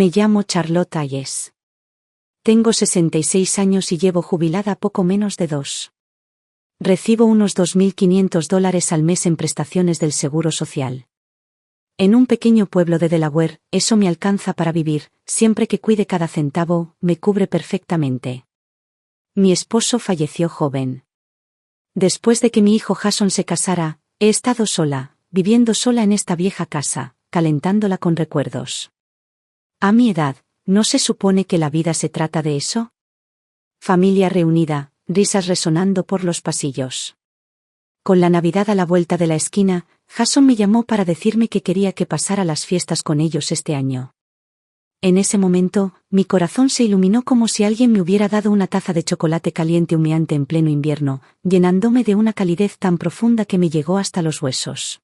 Me llamo Charlotte Hayes. Tengo 66 años y llevo jubilada poco menos de 2. Recibo unos $2.500 al mes en prestaciones del Seguro Social. En un pequeño pueblo de Delaware, eso me alcanza para vivir, siempre que cuide cada centavo, me cubre perfectamente. Mi esposo falleció joven. Después de que mi hijo Jason se casara, he estado sola, viviendo sola en esta vieja casa, calentándola con recuerdos. A mi edad, ¿no se supone que la vida se trata de eso? Familia reunida, risas resonando por los pasillos. Con la Navidad a la vuelta de la esquina, Jason me llamó para decirme que quería que pasara las fiestas con ellos este año. En ese momento, mi corazón se iluminó como si alguien me hubiera dado una taza de chocolate caliente humeante en pleno invierno, llenándome de una calidez tan profunda que me llegó hasta los huesos.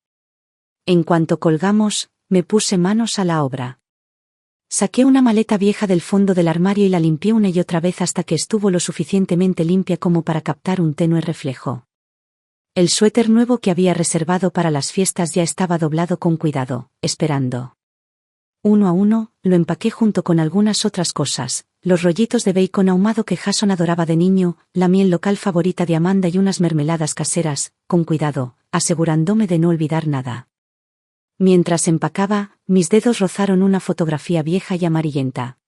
En cuanto colgamos, me puse manos a la obra. Saqué una maleta vieja del fondo del armario y la limpié una y otra vez hasta que estuvo lo suficientemente limpia como para captar un tenue reflejo. El suéter nuevo que había reservado para las fiestas ya estaba doblado con cuidado, esperando. Uno a uno, lo empaqué junto con algunas otras cosas, los rollitos de bacon ahumado que Jason adoraba de niño, la miel local favorita de Amanda y unas mermeladas caseras, con cuidado, asegurándome de no olvidar nada. Mientras empacaba, mis dedos rozaron una fotografía vieja y amarillenta.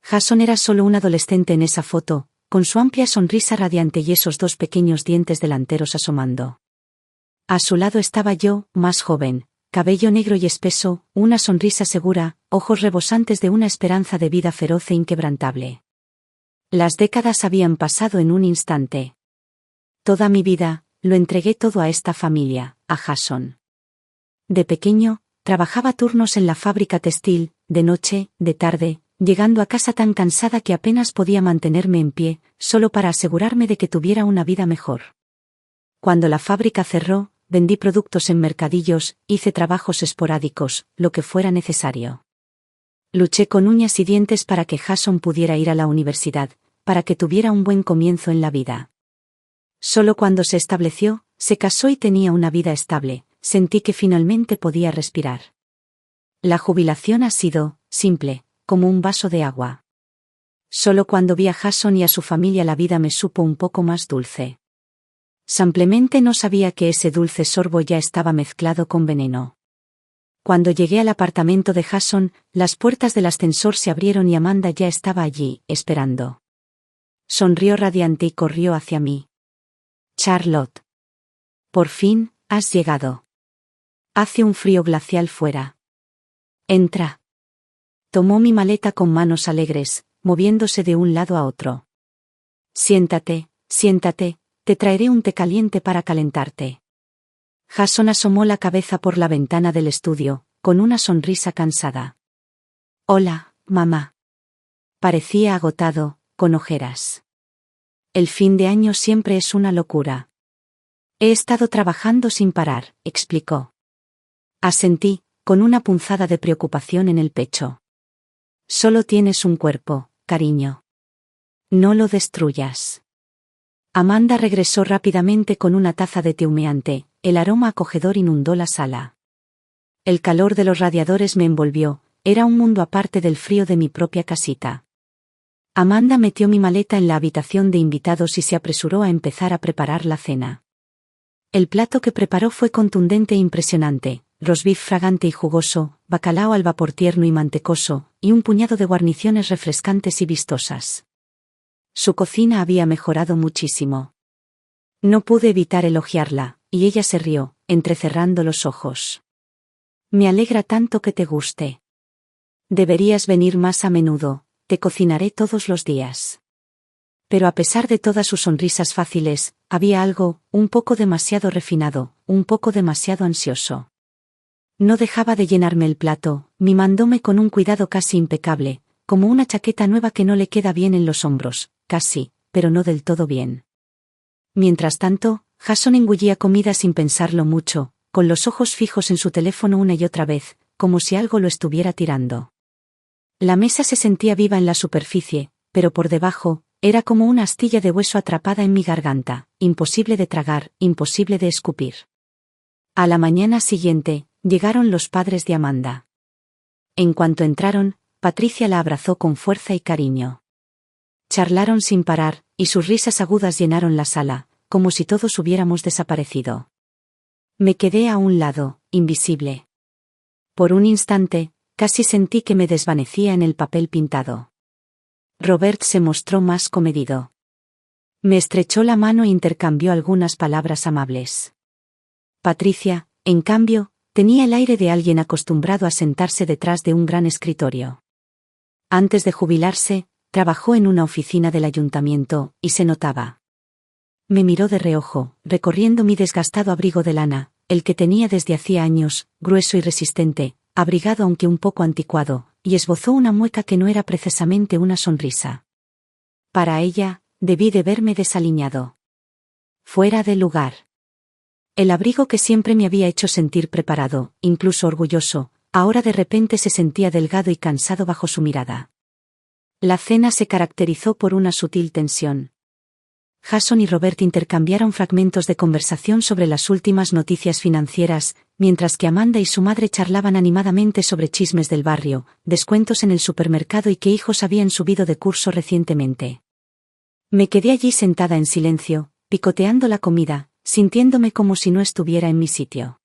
Jason era solo un adolescente en esa foto, con su amplia sonrisa radiante y esos 2 pequeños dientes delanteros asomando. A su lado estaba yo, más joven, cabello negro y espeso, una sonrisa segura, ojos rebosantes de una esperanza de vida feroz e inquebrantable. Las décadas habían pasado en un instante. Toda mi vida, lo entregué todo a esta familia, a Jason. De pequeño, trabajaba turnos en la fábrica textil, de noche, de tarde, llegando a casa tan cansada que apenas podía mantenerme en pie, solo para asegurarme de que tuviera una vida mejor. Cuando la fábrica cerró, vendí productos en mercadillos, hice trabajos esporádicos, lo que fuera necesario. Luché con uñas y dientes para que Jason pudiera ir a la universidad, para que tuviera un buen comienzo en la vida. Solo cuando se estableció, se casó y tenía una vida estable, sentí que finalmente podía respirar. La jubilación ha sido, simple, como un vaso de agua. Solo cuando vi a Jason y a su familia la vida me supo un poco más dulce. Simplemente no sabía que ese dulce sorbo ya estaba mezclado con veneno. Cuando llegué al apartamento de Jason, las puertas del ascensor se abrieron y Amanda ya estaba allí, esperando. Sonrió radiante y corrió hacia mí. Charlotte. Por fin, has llegado. Hace un frío glacial fuera. Entra. Tomó mi maleta con manos alegres, moviéndose de un lado a otro. Siéntate, siéntate, te traeré un té caliente para calentarte. Jason asomó la cabeza por la ventana del estudio, con una sonrisa cansada. Hola, mamá. Parecía agotado, con ojeras. El fin de año siempre es una locura. He estado trabajando sin parar, explicó. Asentí, con una punzada de preocupación en el pecho. Solo tienes un cuerpo, cariño. No lo destruyas. Amanda regresó rápidamente con una taza de té humeante, el aroma acogedor inundó la sala. El calor de los radiadores me envolvió, era un mundo aparte del frío de mi propia casita. Amanda metió mi maleta en la habitación de invitados y se apresuró a empezar a preparar la cena. El plato que preparó fue contundente e impresionante. Roast beef fragante y jugoso, bacalao al vapor tierno y mantecoso, y un puñado de guarniciones refrescantes y vistosas. Su cocina había mejorado muchísimo. No pude evitar elogiarla, y ella se rió, entrecerrando los ojos. Me alegra tanto que te guste. Deberías venir más a menudo, te cocinaré todos los días. Pero a pesar de todas sus sonrisas fáciles, había algo, un poco demasiado refinado, un poco demasiado ansioso. No dejaba de llenarme el plato, mimándome con un cuidado casi impecable, como una chaqueta nueva que no le queda bien en los hombros, casi, pero no del todo bien. Mientras tanto, Jason engullía comida sin pensarlo mucho, con los ojos fijos en su teléfono una y otra vez, como si algo lo estuviera tirando. La mesa se sentía viva en la superficie, pero por debajo, era como una astilla de hueso atrapada en mi garganta, imposible de tragar, imposible de escupir. A la mañana siguiente, llegaron los padres de Amanda. En cuanto entraron, Patricia la abrazó con fuerza y cariño. Charlaron sin parar, y sus risas agudas llenaron la sala, como si todos hubiéramos desaparecido. Me quedé a un lado, invisible. Por un instante, casi sentí que me desvanecía en el papel pintado. Robert se mostró más comedido. Me estrechó la mano e intercambió algunas palabras amables. Patricia, en cambio, tenía el aire de alguien acostumbrado a sentarse detrás de un gran escritorio. Antes de jubilarse, trabajó en una oficina del ayuntamiento, y se notaba. Me miró de reojo, recorriendo mi desgastado abrigo de lana, el que tenía desde hacía años, grueso y resistente, abrigado aunque un poco anticuado, y esbozó una mueca que no era precisamente una sonrisa. Para ella, debí de verme desaliñado. Fuera de lugar. El abrigo que siempre me había hecho sentir preparado, incluso orgulloso, ahora de repente se sentía delgado y cansado bajo su mirada. La cena se caracterizó por una sutil tensión. Jason y Robert intercambiaron fragmentos de conversación sobre las últimas noticias financieras, mientras que Amanda y su madre charlaban animadamente sobre chismes del barrio, descuentos en el supermercado y qué hijos habían subido de curso recientemente. Me quedé allí sentada en silencio, picoteando la comida, sintiéndome como si no estuviera en mi sitio.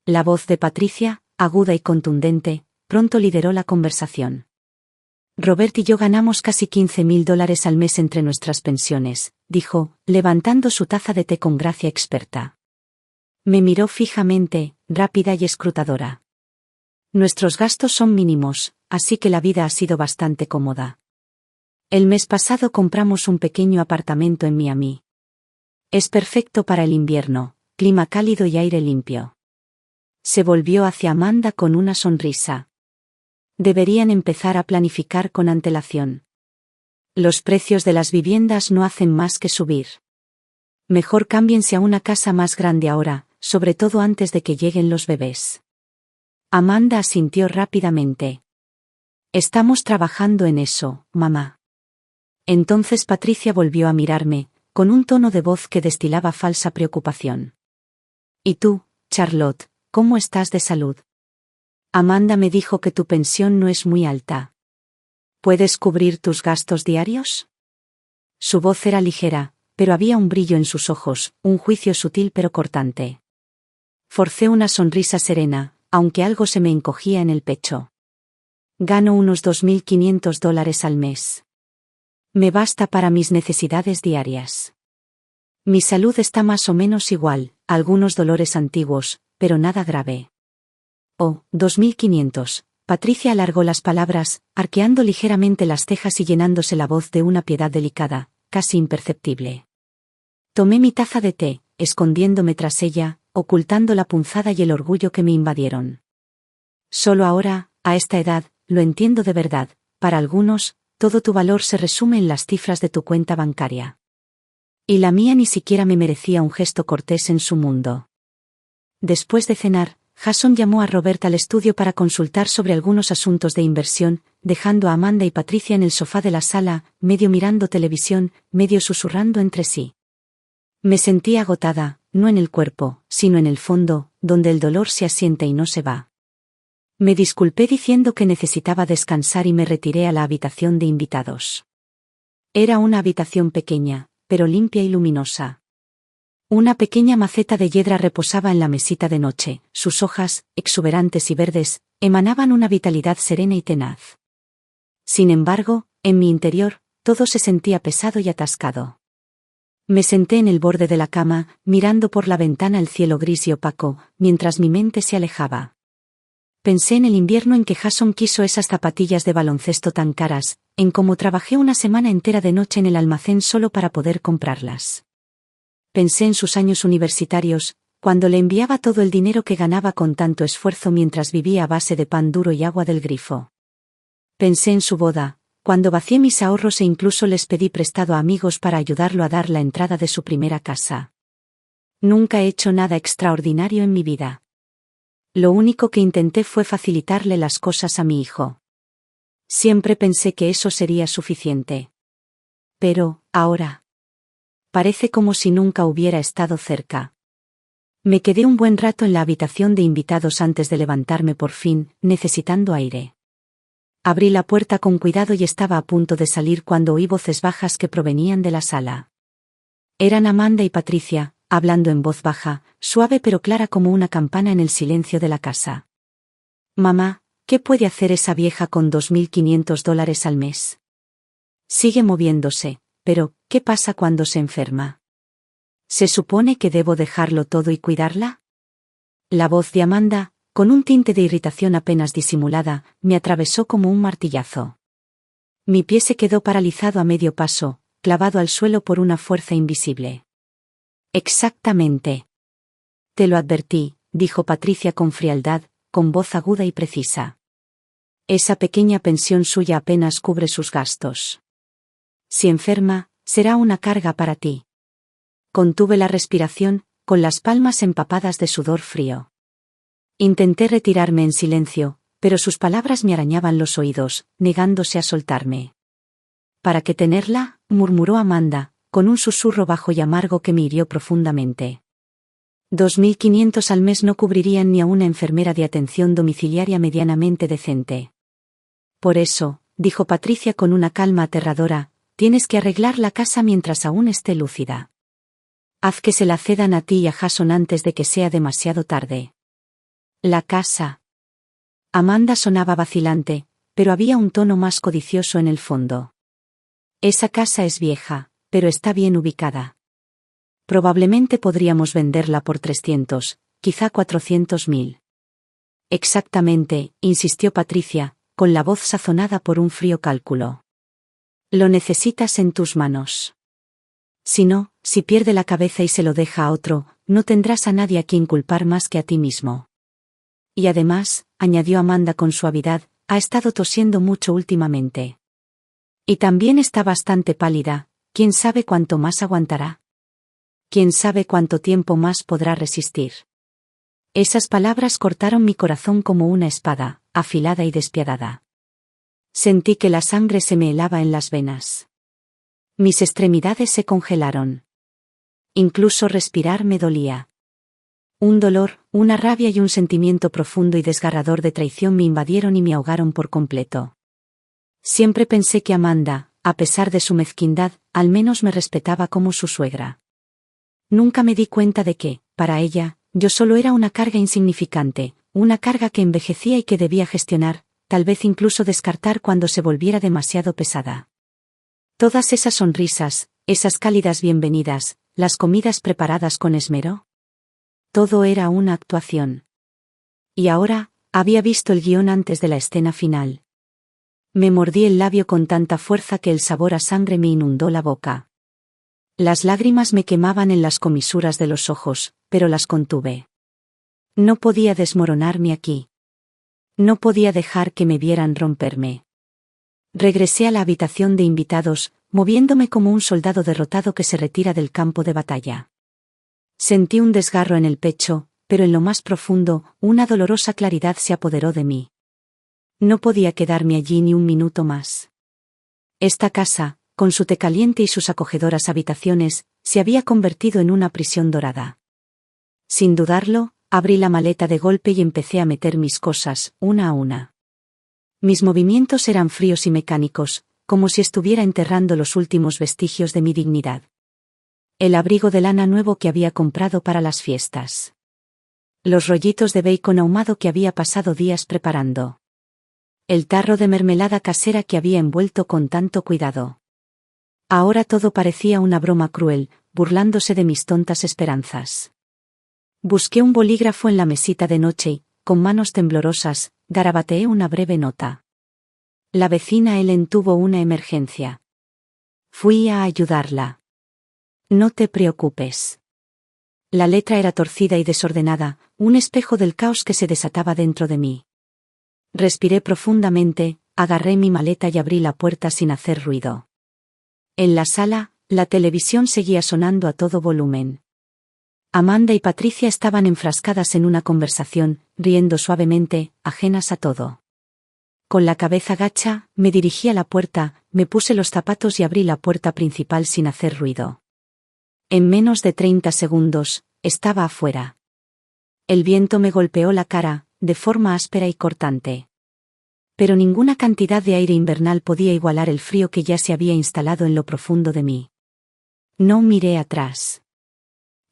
La voz de Patricia, aguda y contundente, pronto lideró la conversación. Robert y yo ganamos casi $15,000 al mes entre nuestras pensiones, dijo, levantando su taza de té con gracia experta. Me miró fijamente, rápida y escrutadora. Nuestros gastos son mínimos, así que la vida ha sido bastante cómoda. El mes pasado compramos un pequeño apartamento en Miami. Es perfecto para el invierno, clima cálido y aire limpio. Se volvió hacia Amanda con una sonrisa. Deberían empezar a planificar con antelación. Los precios de las viviendas no hacen más que subir. Mejor cámbiense a una casa más grande ahora, sobre todo antes de que lleguen los bebés. Amanda asintió rápidamente. Estamos trabajando en eso, mamá. Entonces Patricia volvió a mirarme, con un tono de voz que destilaba falsa preocupación. ¿Y tú, Charlotte, cómo estás de salud? Amanda me dijo que tu pensión no es muy alta. ¿Puedes cubrir tus gastos diarios? Su voz era ligera, pero había un brillo en sus ojos, un juicio sutil pero cortante. Forcé una sonrisa serena, aunque algo se me encogía en el pecho. Gano unos $2,500 al mes. Me basta para mis necesidades diarias. Mi salud está más o menos igual, algunos dolores antiguos, pero nada grave. Oh, 2.500. Patricia alargó las palabras, arqueando ligeramente las cejas y llenándose la voz de una piedad delicada, casi imperceptible. Tomé mi taza de té, escondiéndome tras ella, ocultando la punzada y el orgullo que me invadieron. Solo ahora, a esta edad, lo entiendo de verdad, para algunos, todo tu valor se resume en las cifras de tu cuenta bancaria. Y la mía ni siquiera me merecía un gesto cortés en su mundo. Después de cenar, Jason llamó a Robert al estudio para consultar sobre algunos asuntos de inversión, dejando a Amanda y Patricia en el sofá de la sala, medio mirando televisión, medio susurrando entre sí. Me sentí agotada, no en el cuerpo, sino en el fondo, donde el dolor se asienta y no se va. Me disculpé diciendo que necesitaba descansar y me retiré a la habitación de invitados. Era una habitación pequeña, pero limpia y luminosa. Una pequeña maceta de hiedra reposaba en la mesita de noche, sus hojas, exuberantes y verdes, emanaban una vitalidad serena y tenaz. Sin embargo, en mi interior, todo se sentía pesado y atascado. Me senté en el borde de la cama, mirando por la ventana el cielo gris y opaco, mientras mi mente se alejaba. Pensé en el invierno en que Jason quiso esas zapatillas de baloncesto tan caras, en cómo trabajé una semana entera de noche en el almacén solo para poder comprarlas. Pensé en sus años universitarios, cuando le enviaba todo el dinero que ganaba con tanto esfuerzo mientras vivía a base de pan duro y agua del grifo. Pensé en su boda, cuando vacié mis ahorros e incluso les pedí prestado a amigos para ayudarlo a dar la entrada de su primera casa. Nunca he hecho nada extraordinario en mi vida. Lo único que intenté fue facilitarle las cosas a mi hijo. Siempre pensé que eso sería suficiente. Pero, ahora, parece como si nunca hubiera estado cerca. Me quedé un buen rato en la habitación de invitados antes de levantarme por fin, necesitando aire. Abrí la puerta con cuidado y estaba a punto de salir cuando oí voces bajas que provenían de la sala. Eran Amanda y Patricia, hablando en voz baja, suave pero clara como una campana en el silencio de la casa. Mamá, ¿qué puede hacer esa vieja con $2.500 al mes? Sigue moviéndose, pero, ¿qué pasa cuando se enferma? ¿Se supone que debo dejarlo todo y cuidarla? La voz de Amanda, con un tinte de irritación apenas disimulada, me atravesó como un martillazo. Mi pie se quedó paralizado a medio paso, clavado al suelo por una fuerza invisible. Exactamente. Te lo advertí, dijo Patricia con frialdad, con voz aguda y precisa. Esa pequeña pensión suya apenas cubre sus gastos. Si enferma, será una carga para ti. Contuve la respiración, con las palmas empapadas de sudor frío. Intenté retirarme en silencio, pero sus palabras me arañaban los oídos, negándose a soltarme. ¿Para qué tenerla?, murmuró Amanda, con un susurro bajo y amargo que me hirió profundamente. 2.500 al mes no cubrirían ni a una enfermera de atención domiciliaria medianamente decente. Por eso, dijo Patricia con una calma aterradora, tienes que arreglar la casa mientras aún esté lúcida. Haz que se la cedan a ti y a Jason antes de que sea demasiado tarde. La casa. Amanda sonaba vacilante, pero había un tono más codicioso en el fondo. Esa casa es vieja, pero está bien ubicada. Probablemente podríamos venderla por 300, quizá 400.000. Exactamente, insistió Patricia, con la voz sazonada por un frío cálculo. Lo necesitas en tus manos. Si no, si pierde la cabeza y se lo deja a otro, no tendrás a nadie a quien culpar más que a ti mismo. Y además, añadió Amanda con suavidad, ha estado tosiendo mucho últimamente. Y también está bastante pálida, ¿quién sabe cuánto más aguantará? ¿Quién sabe cuánto tiempo más podrá resistir? Esas palabras cortaron mi corazón como una espada, afilada y despiadada. Sentí que la sangre se me helaba en las venas. Mis extremidades se congelaron. Incluso respirar me dolía. Un dolor, una rabia y un sentimiento profundo y desgarrador de traición me invadieron y me ahogaron por completo. Siempre pensé que Amanda, a pesar de su mezquindad, al menos me respetaba como su suegra. Nunca me di cuenta de que, para ella, yo solo era una carga insignificante, una carga que envejecía y que debía gestionar, tal vez incluso descartar cuando se volviera demasiado pesada. Todas esas sonrisas, esas cálidas bienvenidas, las comidas preparadas con esmero. Todo era una actuación. Y ahora, había visto el guión antes de la escena final. Me mordí el labio con tanta fuerza que el sabor a sangre me inundó la boca. Las lágrimas me quemaban en las comisuras de los ojos, pero las contuve. No podía desmoronarme aquí. No podía dejar que me vieran romperme. Regresé a la habitación de invitados, moviéndome como un soldado derrotado que se retira del campo de batalla. Sentí un desgarro en el pecho, pero en lo más profundo, una dolorosa claridad se apoderó de mí. No podía quedarme allí ni un minuto más. Esta casa, con su té caliente y sus acogedoras habitaciones, se había convertido en una prisión dorada. Sin dudarlo, abrí la maleta de golpe y empecé a meter mis cosas, una a una. Mis movimientos eran fríos y mecánicos, como si estuviera enterrando los últimos vestigios de mi dignidad. El abrigo de lana nuevo que había comprado para las fiestas. Los rollitos de bacon ahumado que había pasado días preparando. El tarro de mermelada casera que había envuelto con tanto cuidado. Ahora todo parecía una broma cruel, burlándose de mis tontas esperanzas. Busqué un bolígrafo en la mesita de noche y, con manos temblorosas, garabateé una breve nota. La vecina Ellen tuvo una emergencia. Fui a ayudarla. No te preocupes. La letra era torcida y desordenada, un espejo del caos que se desataba dentro de mí. Respiré profundamente, agarré mi maleta y abrí la puerta sin hacer ruido. En la sala, la televisión seguía sonando a todo volumen. Amanda y Patricia estaban enfrascadas en una conversación, riendo suavemente, ajenas a todo. Con la cabeza gacha, me dirigí a la puerta, me puse los zapatos y abrí la puerta principal sin hacer ruido. En menos de 30 segundos, estaba afuera. El viento me golpeó la cara, de forma áspera y cortante. Pero ninguna cantidad de aire invernal podía igualar el frío que ya se había instalado en lo profundo de mí. No miré atrás.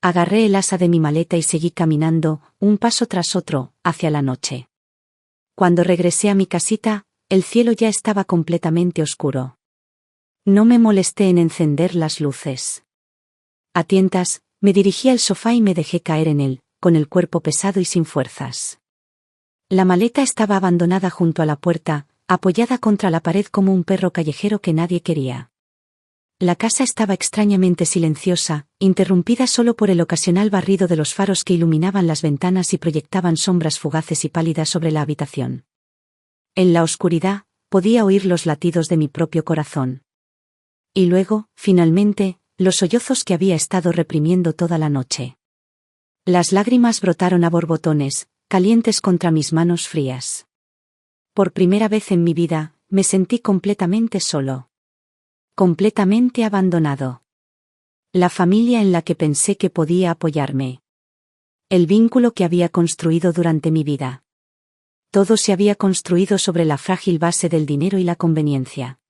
Agarré el asa de mi maleta y seguí caminando, un paso tras otro, hacia la noche. Cuando regresé a mi casita, el cielo ya estaba completamente oscuro. No me molesté en encender las luces. A tientas, me dirigí al sofá y me dejé caer en él, con el cuerpo pesado y sin fuerzas. La maleta estaba abandonada junto a la puerta, apoyada contra la pared como un perro callejero que nadie quería. La casa estaba extrañamente silenciosa, interrumpida solo por el ocasional barrido de los faros que iluminaban las ventanas y proyectaban sombras fugaces y pálidas sobre la habitación. En la oscuridad, podía oír los latidos de mi propio corazón. Y luego, finalmente, los sollozos que había estado reprimiendo toda la noche. Las lágrimas brotaron a borbotones, calientes contra mis manos frías. Por primera vez en mi vida, me sentí completamente solo. Completamente abandonado. La familia en la que pensé que podía apoyarme. El vínculo que había construido durante mi vida. Todo se había construido sobre la frágil base del dinero y la conveniencia.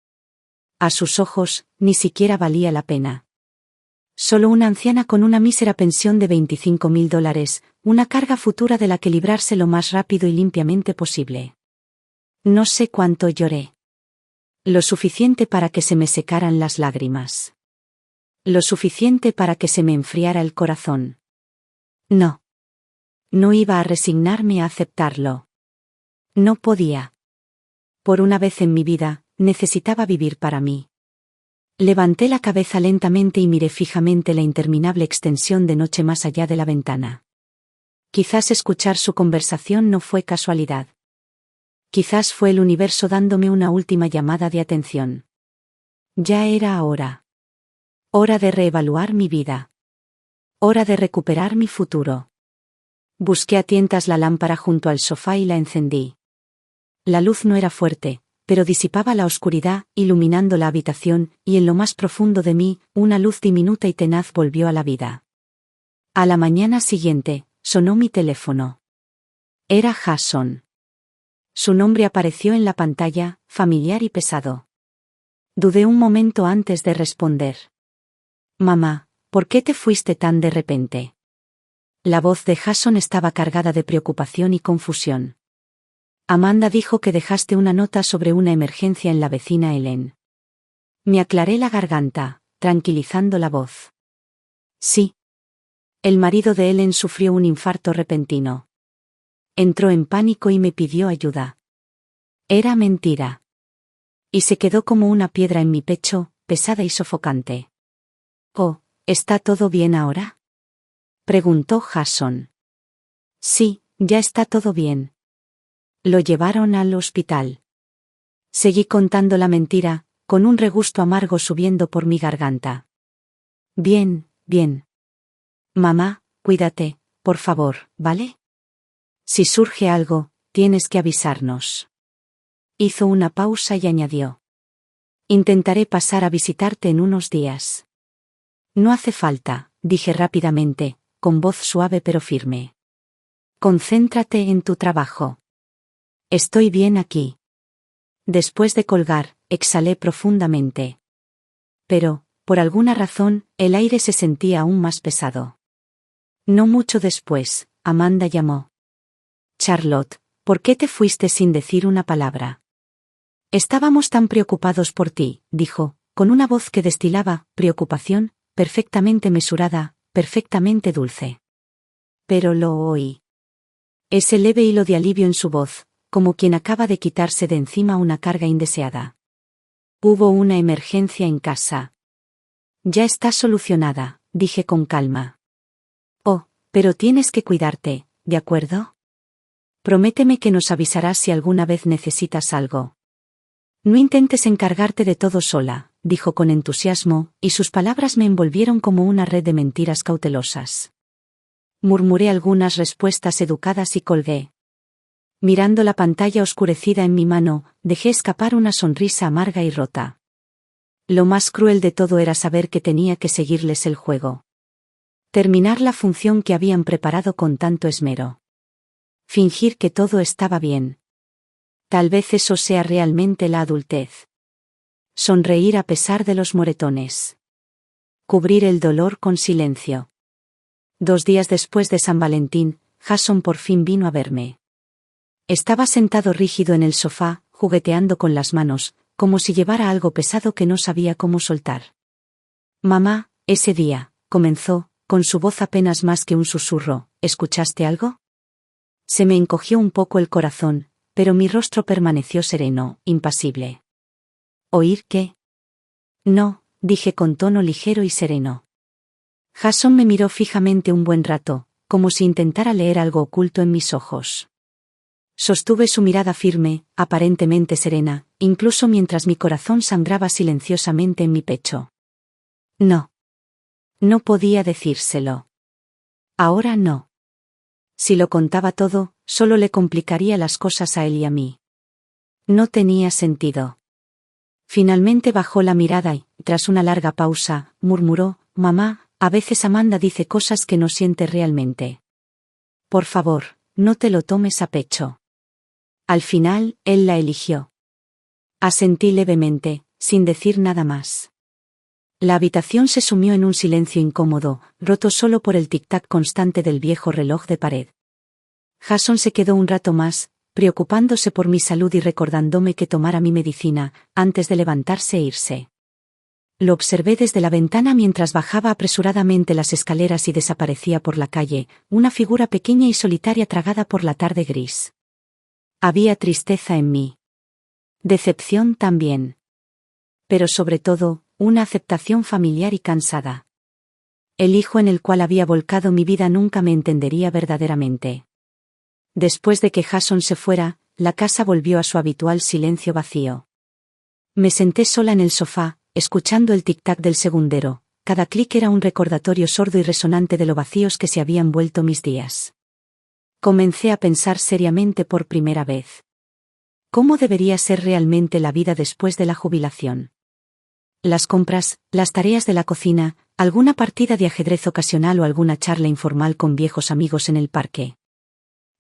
A sus ojos, ni siquiera valía la pena. Solo una anciana con una mísera pensión de $25.000, una carga futura de la que librarse lo más rápido y limpiamente posible. No sé cuánto lloré. Lo suficiente para que se me secaran las lágrimas. Lo suficiente para que se me enfriara el corazón. No. No iba a resignarme a aceptarlo. No podía. Por una vez en mi vida, necesitaba vivir para mí. Levanté la cabeza lentamente y miré fijamente la interminable extensión de noche más allá de la ventana. Quizás escuchar su conversación no fue casualidad. Quizás fue el universo dándome una última llamada de atención. Ya era hora. Hora de reevaluar mi vida. Hora de recuperar mi futuro. Busqué a tientas la lámpara junto al sofá y la encendí. La luz no era fuerte, pero disipaba la oscuridad, iluminando la habitación, y en lo más profundo de mí, una luz diminuta y tenaz volvió a la vida. A la mañana siguiente, sonó mi teléfono. Era Jason. Su nombre apareció en la pantalla, familiar y pesado. Dudé un momento antes de responder. Mamá, ¿por qué te fuiste tan de repente? La voz de Jason estaba cargada de preocupación y confusión. Amanda dijo que dejaste una nota sobre una emergencia en la vecina Helen. Me aclaré la garganta, tranquilizando la voz. Sí. El marido de Helen sufrió un infarto repentino. Entró en pánico y me pidió ayuda. Era mentira. Y se quedó como una piedra en mi pecho, pesada y sofocante. Oh, ¿está todo bien ahora? Preguntó Jason. Sí, ya está todo bien. Lo llevaron al hospital. Seguí contando la mentira, con un regusto amargo subiendo por mi garganta. Bien, bien. Mamá, cuídate, por favor, ¿vale? Si surge algo, tienes que avisarnos. Hizo una pausa y añadió. Intentaré pasar a visitarte en unos días. No hace falta, dije rápidamente, con voz suave pero firme. Concéntrate en tu trabajo. Estoy bien aquí. Después de colgar, exhalé profundamente. Pero, por alguna razón, el aire se sentía aún más pesado. No mucho después, Amanda llamó. Charlotte, ¿por qué te fuiste sin decir una palabra? Estábamos tan preocupados por ti, dijo, con una voz que destilaba preocupación, perfectamente mesurada, perfectamente dulce. Pero lo oí. Ese leve hilo de alivio en su voz, como quien acaba de quitarse de encima una carga indeseada. Hubo una emergencia en casa. Ya está solucionada, dije con calma. Oh, pero tienes que cuidarte, ¿de acuerdo? Prométeme que nos avisarás si alguna vez necesitas algo. No intentes encargarte de todo sola, dijo con entusiasmo, y sus palabras me envolvieron como una red de mentiras cautelosas. Murmuré algunas respuestas educadas y colgué. Mirando la pantalla oscurecida en mi mano, dejé escapar una sonrisa amarga y rota. Lo más cruel de todo era saber que tenía que seguirles el juego. Terminar la función que habían preparado con tanto esmero. Fingir que todo estaba bien. Tal vez eso sea realmente la adultez. Sonreír a pesar de los moretones. Cubrir el dolor con silencio. 2 días después de San Valentín, Jason por fin vino a verme. Estaba sentado rígido en el sofá, jugueteando con las manos, como si llevara algo pesado que no sabía cómo soltar. Mamá, ese día, comenzó, con su voz apenas más que un susurro, ¿escuchaste algo? Se me encogió un poco el corazón, pero mi rostro permaneció sereno, impasible. ¿Oír qué? No, dije con tono ligero y sereno. Jason me miró fijamente un buen rato, como si intentara leer algo oculto en mis ojos. Sostuve su mirada firme, aparentemente serena, incluso mientras mi corazón sangraba silenciosamente en mi pecho. No. No podía decírselo. Ahora no. Si lo contaba todo, solo le complicaría las cosas a él y a mí. No tenía sentido. Finalmente bajó la mirada y, tras una larga pausa, murmuró, «Mamá, a veces Amanda dice cosas que no siente realmente. Por favor, no te lo tomes a pecho». Al final, él la eligió. Asentí levemente, sin decir nada más. La habitación se sumió en un silencio incómodo, roto solo por el tic-tac constante del viejo reloj de pared. Jason se quedó un rato más, preocupándose por mi salud y recordándome que tomara mi medicina, antes de levantarse e irse. Lo observé desde la ventana mientras bajaba apresuradamente las escaleras y desaparecía por la calle, una figura pequeña y solitaria tragada por la tarde gris. Había tristeza en mí. Decepción también. Pero sobre todo, una aceptación familiar y cansada. El hijo en el cual había volcado mi vida nunca me entendería verdaderamente. Después de que Jason se fuera, la casa volvió a su habitual silencio vacío. Me senté sola en el sofá, escuchando el tic-tac del segundero. Cada clic era un recordatorio sordo y resonante de lo vacíos que se habían vuelto mis días. Comencé a pensar seriamente por primera vez. ¿Cómo debería ser realmente la vida después de la jubilación? Las compras, las tareas de la cocina, alguna partida de ajedrez ocasional o alguna charla informal con viejos amigos en el parque.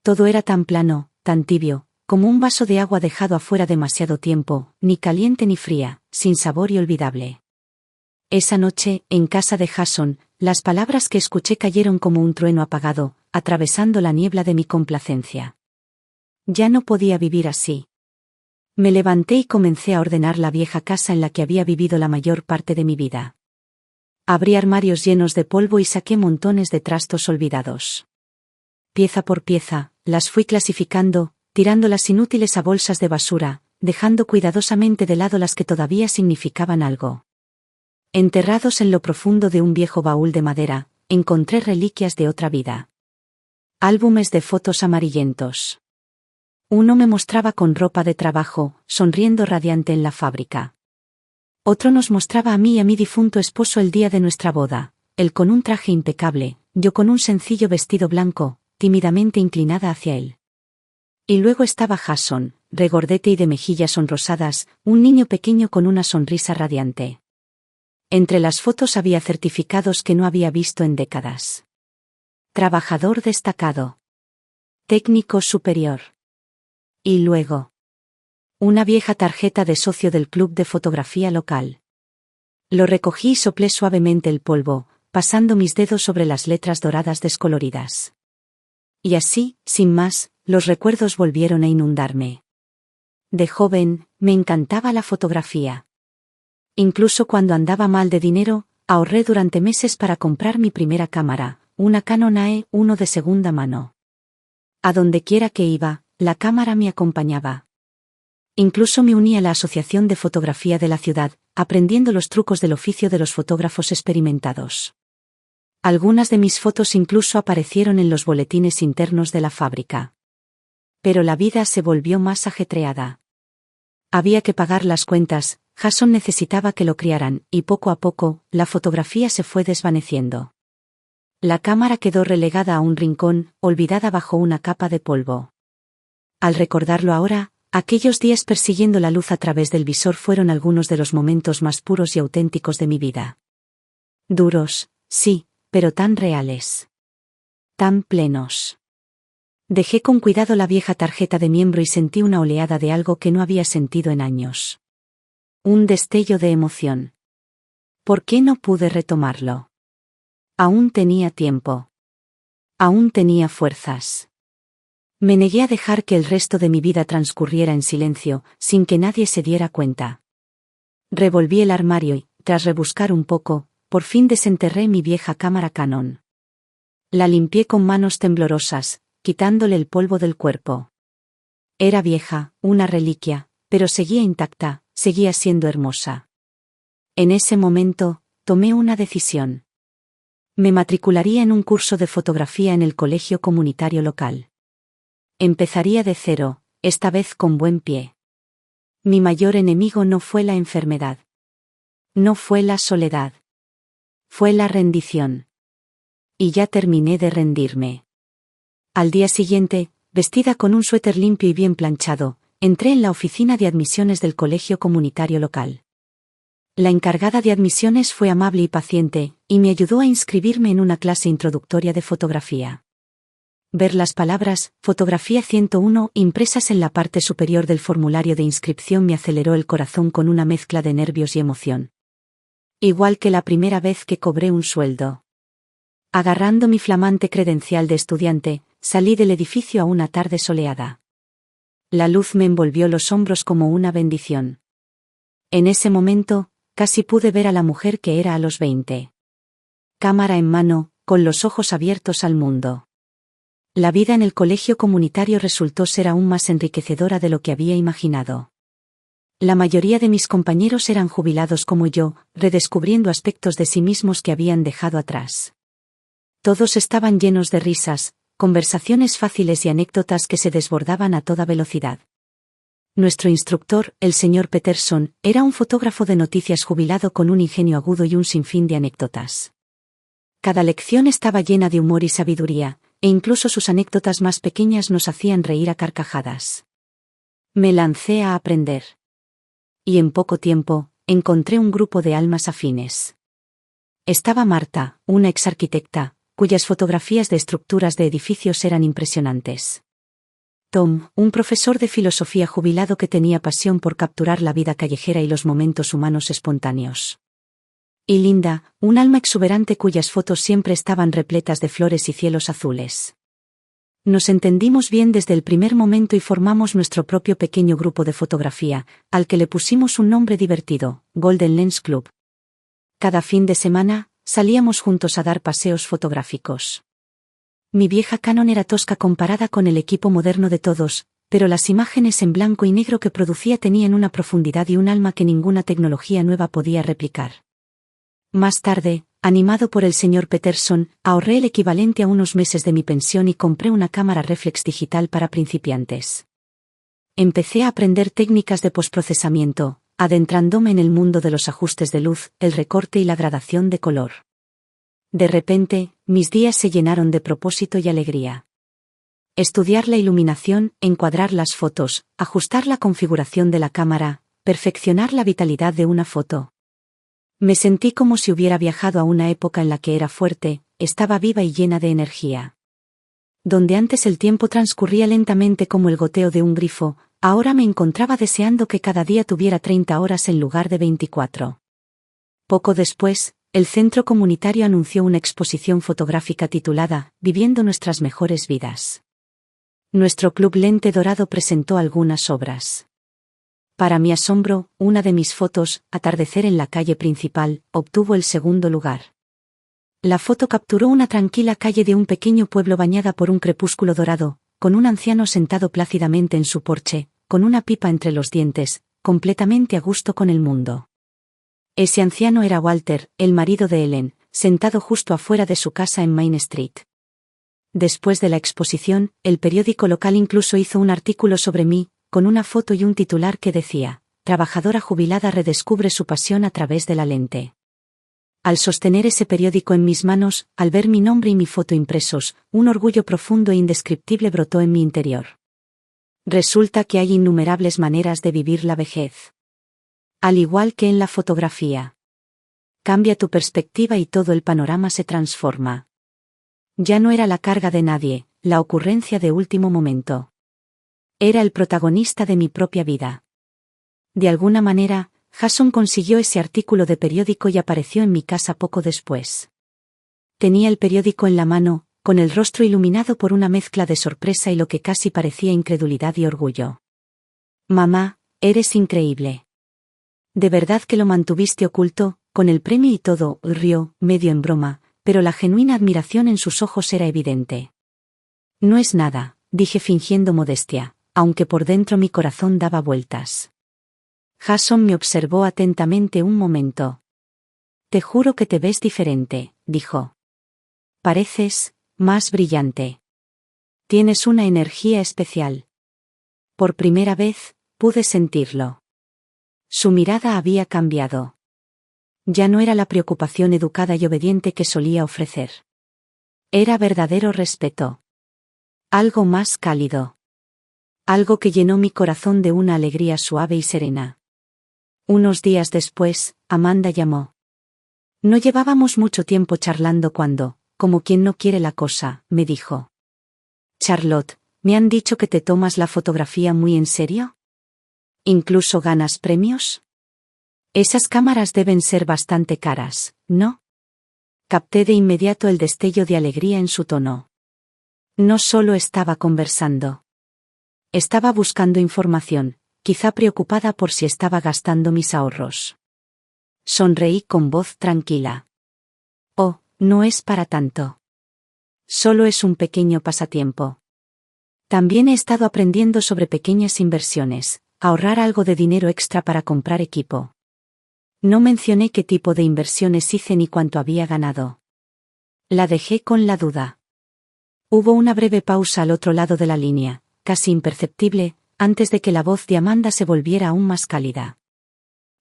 Todo era tan plano, tan tibio, como un vaso de agua dejado afuera demasiado tiempo, ni caliente ni fría, sin sabor y olvidable. Esa noche, en casa de Jason, las palabras que escuché cayeron como un trueno apagado, atravesando la niebla de mi complacencia. Ya no podía vivir así. Me levanté y comencé a ordenar la vieja casa en la que había vivido la mayor parte de mi vida. Abrí armarios llenos de polvo y saqué montones de trastos olvidados. Pieza por pieza, las fui clasificando, tirándolas inútiles a bolsas de basura, dejando cuidadosamente de lado las que todavía significaban algo. Enterrados en lo profundo de un viejo baúl de madera, encontré reliquias de otra vida. Álbumes de fotos amarillentos. Uno me mostraba con ropa de trabajo, sonriendo radiante en la fábrica. Otro nos mostraba a mí y a mi difunto esposo el día de nuestra boda, él con un traje impecable, yo con un sencillo vestido blanco, tímidamente inclinada hacia él. Y luego estaba Jason, regordete y de mejillas sonrosadas, un niño pequeño con una sonrisa radiante. Entre las fotos había certificados que no había visto en décadas. Trabajador destacado. Técnico superior. Y luego, una vieja tarjeta de socio del club de fotografía local. Lo recogí y soplé suavemente el polvo, pasando mis dedos sobre las letras doradas descoloridas. Y así, sin más, los recuerdos volvieron a inundarme. De joven, me encantaba la fotografía. Incluso cuando andaba mal de dinero, ahorré durante meses para comprar mi primera cámara, una Canon AE1 de segunda mano. A donde quiera que iba, la cámara me acompañaba. Incluso me uní a la Asociación de Fotografía de la ciudad, aprendiendo los trucos del oficio de los fotógrafos experimentados. Algunas de mis fotos incluso aparecieron en los boletines internos de la fábrica. Pero la vida se volvió más ajetreada. Había que pagar las cuentas, Jason necesitaba que lo criaran, y poco a poco, la fotografía se fue desvaneciendo. La cámara quedó relegada a un rincón, olvidada bajo una capa de polvo. Al recordarlo ahora, aquellos días persiguiendo la luz a través del visor fueron algunos de los momentos más puros y auténticos de mi vida. Duros, sí, pero tan reales. Tan plenos. Dejé con cuidado la vieja tarjeta de miembro y sentí una oleada de algo que no había sentido en años. Un destello de emoción. ¿Por qué no pude retomarlo? Aún tenía tiempo. Aún tenía fuerzas. Me negué a dejar que el resto de mi vida transcurriera en silencio, sin que nadie se diera cuenta. Revolví el armario y, tras rebuscar un poco, por fin desenterré mi vieja cámara Canon. La limpié con manos temblorosas, quitándole el polvo del cuerpo. Era vieja, una reliquia, pero seguía intacta, seguía siendo hermosa. En ese momento, tomé una decisión. Me matricularía en un curso de fotografía en el colegio comunitario local. Empezaría de cero, esta vez con buen pie. Mi mayor enemigo no fue la enfermedad. No fue la soledad. Fue la rendición. Y ya terminé de rendirme. Al día siguiente, vestida con un suéter limpio y bien planchado, entré en la oficina de admisiones del colegio comunitario local. La encargada de admisiones fue amable y paciente, y me ayudó a inscribirme en una clase introductoria de fotografía. Ver las palabras Fotografía 101 impresas en la parte superior del formulario de inscripción me aceleró el corazón con una mezcla de nervios y emoción. Igual que la primera vez que cobré un sueldo. Agarrando mi flamante credencial de estudiante, salí del edificio a una tarde soleada. La luz me envolvió los hombros como una bendición. En ese momento, casi pude ver a la mujer que era a los 20. Cámara en mano, con los ojos abiertos al mundo. La vida en el colegio comunitario resultó ser aún más enriquecedora de lo que había imaginado. La mayoría de mis compañeros eran jubilados como yo, redescubriendo aspectos de sí mismos que habían dejado atrás. Todos estaban llenos de risas, conversaciones fáciles y anécdotas que se desbordaban a toda velocidad. Nuestro instructor, el señor Peterson, era un fotógrafo de noticias jubilado con un ingenio agudo y un sinfín de anécdotas. Cada lección estaba llena de humor y sabiduría, e incluso sus anécdotas más pequeñas nos hacían reír a carcajadas. Me lancé a aprender. Y en poco tiempo, encontré un grupo de almas afines. Estaba Marta, una exarquitecta, cuyas fotografías de estructuras de edificios eran impresionantes. Tom, un profesor de filosofía jubilado que tenía pasión por capturar la vida callejera y los momentos humanos espontáneos. Y Linda, un alma exuberante cuyas fotos siempre estaban repletas de flores y cielos azules. Nos entendimos bien desde el primer momento y formamos nuestro propio pequeño grupo de fotografía, al que le pusimos un nombre divertido, Golden Lens Club. Cada fin de semana, salíamos juntos a dar paseos fotográficos. Mi vieja Canon era tosca comparada con el equipo moderno de todos, pero las imágenes en blanco y negro que producía tenían una profundidad y un alma que ninguna tecnología nueva podía replicar. Más tarde, animado por el señor Peterson, ahorré el equivalente a unos meses de mi pensión y compré una cámara reflex digital para principiantes. Empecé a aprender técnicas de postprocesamiento, adentrándome en el mundo de los ajustes de luz, el recorte y la gradación de color. De repente, mis días se llenaron de propósito y alegría. Estudiar la iluminación, encuadrar las fotos, ajustar la configuración de la cámara, perfeccionar la vitalidad de una foto. Me sentí como si hubiera viajado a una época en la que era fuerte, estaba viva y llena de energía. Donde antes el tiempo transcurría lentamente como el goteo de un grifo, ahora me encontraba deseando que cada día tuviera 30 horas en lugar de 24. Poco después, el centro comunitario anunció una exposición fotográfica titulada Viviendo nuestras mejores vidas. Nuestro club Lente Dorado presentó algunas obras. Para mi asombro, una de mis fotos, Atardecer en la calle principal, obtuvo el segundo lugar. La foto capturó una tranquila calle de un pequeño pueblo bañada por un crepúsculo dorado, con un anciano sentado plácidamente en su porche, con una pipa entre los dientes, completamente a gusto con el mundo. Ese anciano era Walter, el marido de Ellen, sentado justo afuera de su casa en Main Street. Después de la exposición, el periódico local incluso hizo un artículo sobre mí, con una foto y un titular que decía, Trabajadora jubilada redescubre su pasión a través de la lente. Al sostener ese periódico en mis manos, al ver mi nombre y mi foto impresos, un orgullo profundo e indescriptible brotó en mi interior. Resulta que hay innumerables maneras de vivir la vejez. Al igual que en la fotografía. Cambia tu perspectiva y todo el panorama se transforma. Ya no era la carga de nadie, la ocurrencia de último momento. Era el protagonista de mi propia vida. De alguna manera, Jason consiguió ese artículo de periódico y apareció en mi casa poco después. Tenía el periódico en la mano, con el rostro iluminado por una mezcla de sorpresa y lo que casi parecía incredulidad y orgullo. «Mamá, eres increíble. ¿De verdad que lo mantuviste oculto, con el premio y todo?», rió, medio en broma, pero la genuina admiración en sus ojos era evidente. «No es nada», dije fingiendo modestia, aunque por dentro mi corazón daba vueltas. Jason me observó atentamente un momento. «Te juro que te ves diferente», dijo. «Pareces más brillante. Tienes una energía especial». Por primera vez, pude sentirlo. Su mirada había cambiado. Ya no era la preocupación educada y obediente que solía ofrecer. Era verdadero respeto. Algo más cálido. Algo que llenó mi corazón de una alegría suave y serena. Unos días después, Amanda llamó. No llevábamos mucho tiempo charlando cuando, como quien no quiere la cosa, me dijo. «Charlotte, ¿me han dicho que te tomas la fotografía muy en serio? ¿Incluso ganas premios? Esas cámaras deben ser bastante caras, ¿no?». Capté de inmediato el destello de alegría en su tono. No solo estaba conversando. Estaba buscando información, quizá preocupada por si estaba gastando mis ahorros. Sonreí con voz tranquila. «Oh, no es para tanto. Solo es un pequeño pasatiempo. También he estado aprendiendo sobre pequeñas inversiones, ahorrar algo de dinero extra para comprar equipo». No mencioné qué tipo de inversiones hice ni cuánto había ganado. La dejé con la duda. Hubo una breve pausa al otro lado de la línea, casi imperceptible, antes de que la voz de Amanda se volviera aún más cálida.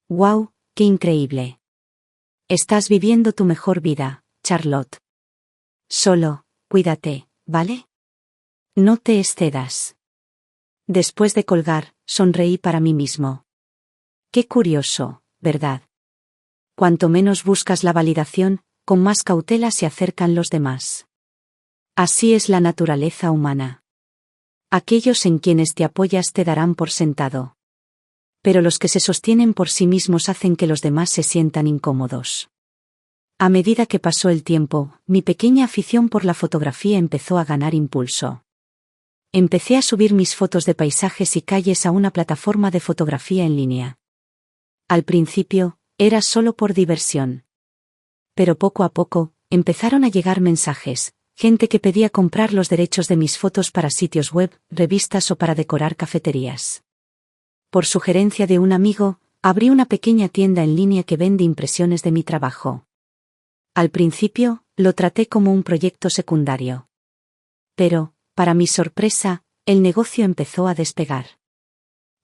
«¡Guau, qué increíble! Estás viviendo tu mejor vida, Charlotte. Solo, cuídate, ¿vale? No te excedas». Después de colgar, sonreí para mí mismo. Qué curioso, ¿verdad? Cuanto menos buscas la validación, con más cautela se acercan los demás. Así es la naturaleza humana. Aquellos en quienes te apoyas te darán por sentado. Pero los que se sostienen por sí mismos hacen que los demás se sientan incómodos. A medida que pasó el tiempo, mi pequeña afición por la fotografía empezó a ganar impulso. Empecé a subir mis fotos de paisajes y calles a una plataforma de fotografía en línea. Al principio, era solo por diversión. Pero poco a poco, empezaron a llegar mensajes, gente que pedía comprar los derechos de mis fotos para sitios web, revistas o para decorar cafeterías. Por sugerencia de un amigo, abrí una pequeña tienda en línea que vende impresiones de mi trabajo. Al principio, lo traté como un proyecto secundario. Pero, para mi sorpresa, el negocio empezó a despegar.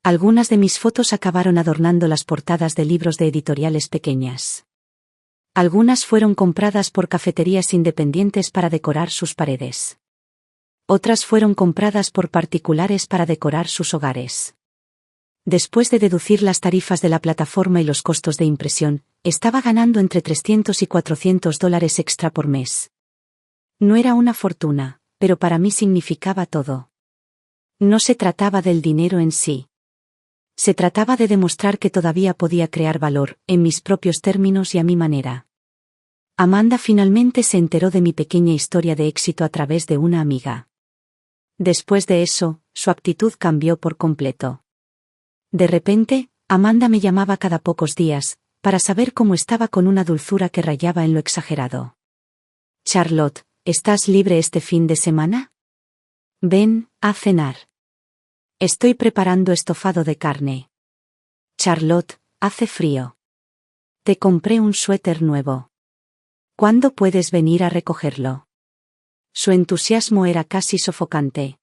Algunas de mis fotos acabaron adornando las portadas de libros de editoriales pequeñas. Algunas fueron compradas por cafeterías independientes para decorar sus paredes. Otras fueron compradas por particulares para decorar sus hogares. Después de deducir las tarifas de la plataforma y los costos de impresión, estaba ganando entre $300 y $400 extra por mes. No era una fortuna, pero para mí significaba todo. No se trataba del dinero en sí. Se trataba de demostrar que todavía podía crear valor, en mis propios términos y a mi manera. Amanda finalmente se enteró de mi pequeña historia de éxito a través de una amiga. Después de eso, su actitud cambió por completo. De repente, Amanda me llamaba cada pocos días, para saber cómo estaba con una dulzura que rayaba en lo exagerado. «Charlotte, ¿estás libre este fin de semana? Ven, a cenar. Estoy preparando estofado de carne. Charlotte, hace frío. Te compré un suéter nuevo. ¿Cuándo puedes venir a recogerlo?». Su entusiasmo era casi sofocante.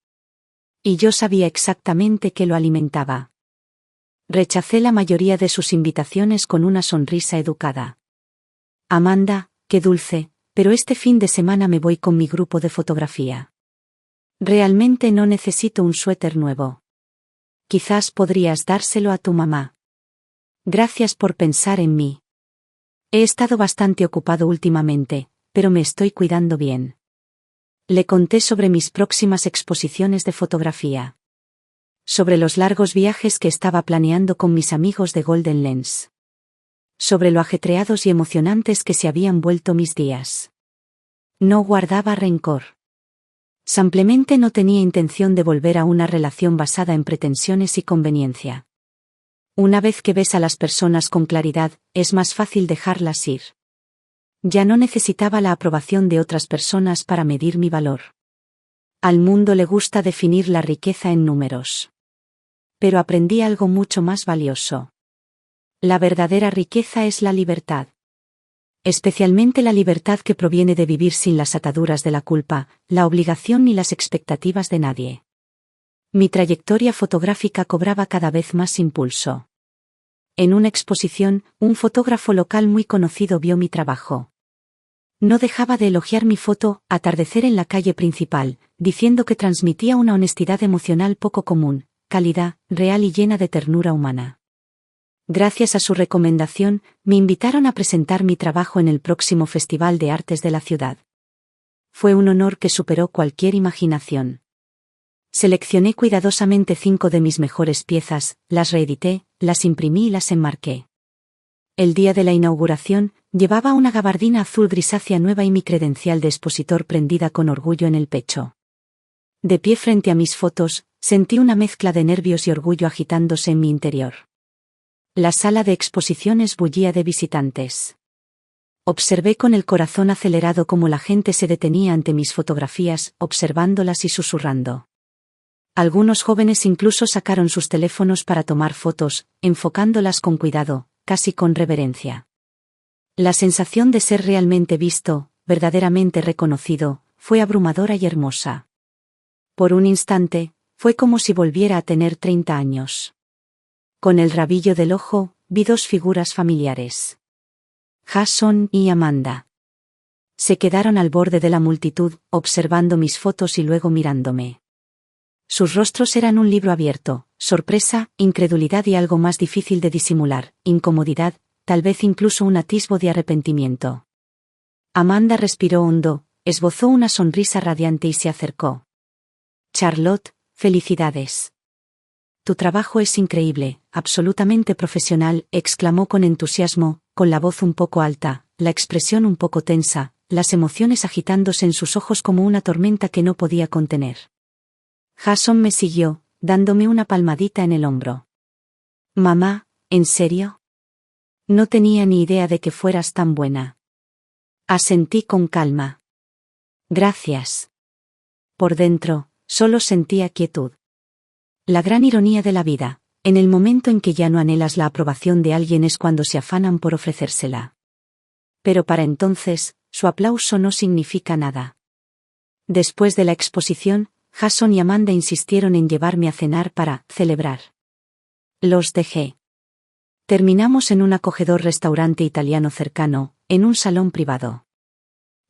Y yo sabía exactamente qué lo alimentaba. Rechacé la mayoría de sus invitaciones con una sonrisa educada. «Amanda, qué dulce, pero este fin de semana me voy con mi grupo de fotografía. Realmente no necesito un suéter nuevo. Quizás podrías dárselo a tu mamá. Gracias por pensar en mí. He estado bastante ocupado últimamente, pero me estoy cuidando bien». Le conté sobre mis próximas exposiciones de fotografía. Sobre los largos viajes que estaba planeando con mis amigos de Golden Lens. Sobre lo ajetreados y emocionantes que se habían vuelto mis días. No guardaba rencor. Simplemente no tenía intención de volver a una relación basada en pretensiones y conveniencia. Una vez que ves a las personas con claridad, es más fácil dejarlas ir. Ya no necesitaba la aprobación de otras personas para medir mi valor. Al mundo le gusta definir la riqueza en números. Pero aprendí algo mucho más valioso. La verdadera riqueza es la libertad. Especialmente la libertad que proviene de vivir sin las ataduras de la culpa, la obligación ni las expectativas de nadie. Mi trayectoria fotográfica cobraba cada vez más impulso. En una exposición, un fotógrafo local muy conocido vio mi trabajo. No dejaba de elogiar mi foto, Atardecer en la calle principal, diciendo que transmitía una honestidad emocional poco común, cálida, real y llena de ternura humana. Gracias a su recomendación, me invitaron a presentar mi trabajo en el próximo Festival de Artes de la ciudad. Fue un honor que superó cualquier imaginación. Seleccioné cuidadosamente 5 de mis mejores piezas, las reedité, las imprimí y las enmarqué. El día de la inauguración, llevaba una gabardina azul grisácea nueva y mi credencial de expositor prendida con orgullo en el pecho. De pie frente a mis fotos, sentí una mezcla de nervios y orgullo agitándose en mi interior. La sala de exposiciones bullía de visitantes. Observé con el corazón acelerado cómo la gente se detenía ante mis fotografías, observándolas y susurrando. Algunos jóvenes incluso sacaron sus teléfonos para tomar fotos, enfocándolas con cuidado, casi con reverencia. La sensación de ser realmente visto, verdaderamente reconocido, fue abrumadora y hermosa. Por un instante, fue como si volviera a tener 30 años. Con el rabillo del ojo, vi 2 figuras familiares. Jason y Amanda. Se quedaron al borde de la multitud, observando mis fotos y luego mirándome. Sus rostros eran un libro abierto, sorpresa, incredulidad y algo más difícil de disimular, incomodidad, tal vez incluso un atisbo de arrepentimiento. Amanda respiró hondo, esbozó una sonrisa radiante y se acercó. Charlotte, felicidades. Tu trabajo es increíble, absolutamente profesional, exclamó con entusiasmo, con la voz un poco alta, la expresión un poco tensa, las emociones agitándose en sus ojos como una tormenta que no podía contener. Jason me siguió, dándome una palmadita en el hombro. Mamá, ¿en serio? No tenía ni idea de que fueras tan buena. Asentí con calma. Gracias. Por dentro, solo sentía quietud. La gran ironía de la vida, en el momento en que ya no anhelas la aprobación de alguien es cuando se afanan por ofrecérsela. Pero para entonces, su aplauso no significa nada. Después de la exposición, Jason y Amanda insistieron en llevarme a cenar para celebrar. Los dejé. Terminamos en un acogedor restaurante italiano cercano, en un salón privado.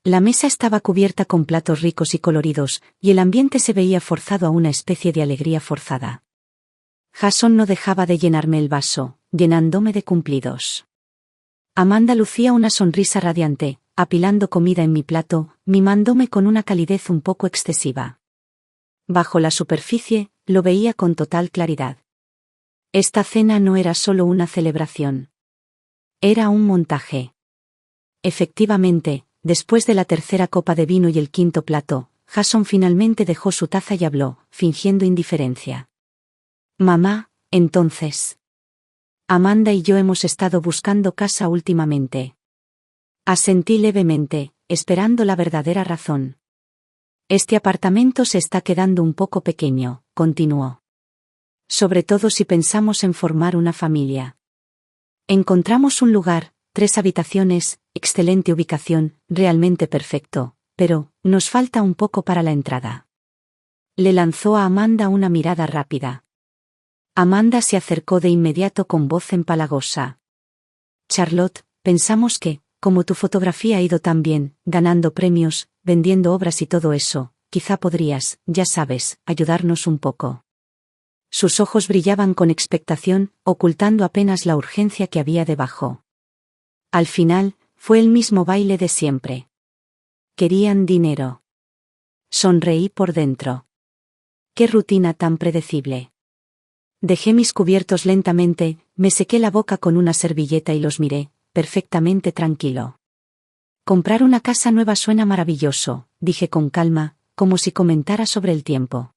La mesa estaba cubierta con platos ricos y coloridos, y el ambiente se veía forzado a una especie de alegría forzada. Jason no dejaba de llenarme el vaso, llenándome de cumplidos. Amanda lucía una sonrisa radiante, apilando comida en mi plato, mimándome con una calidez un poco excesiva. Bajo la superficie, lo veía con total claridad. Esta cena no era solo una celebración. Era un montaje. Efectivamente, después de la 3ª copa de vino y el 5.º plato, Jason finalmente dejó su taza y habló, fingiendo indiferencia. Mamá, entonces. Amanda y yo hemos estado buscando casa últimamente. Asentí levemente, esperando la verdadera razón. Este apartamento se está quedando un poco pequeño, continuó. Sobre todo si pensamos en formar una familia. Encontramos un lugar, 3 habitaciones, excelente ubicación, realmente perfecto, pero nos falta un poco para la entrada. Le lanzó a Amanda una mirada rápida. Amanda se acercó de inmediato con voz empalagosa. Charlotte, pensamos que, como tu fotografía ha ido tan bien, ganando premios, vendiendo obras y todo eso, quizá podrías, ya sabes, ayudarnos un poco. Sus ojos brillaban con expectación, ocultando apenas la urgencia que había debajo. Al final, fue el mismo baile de siempre. Querían dinero. Sonreí por dentro. Qué rutina tan predecible. Dejé mis cubiertos lentamente, me sequé la boca con una servilleta y los miré, perfectamente tranquilo. Comprar una casa nueva suena maravilloso, dije con calma, como si comentara sobre el tiempo.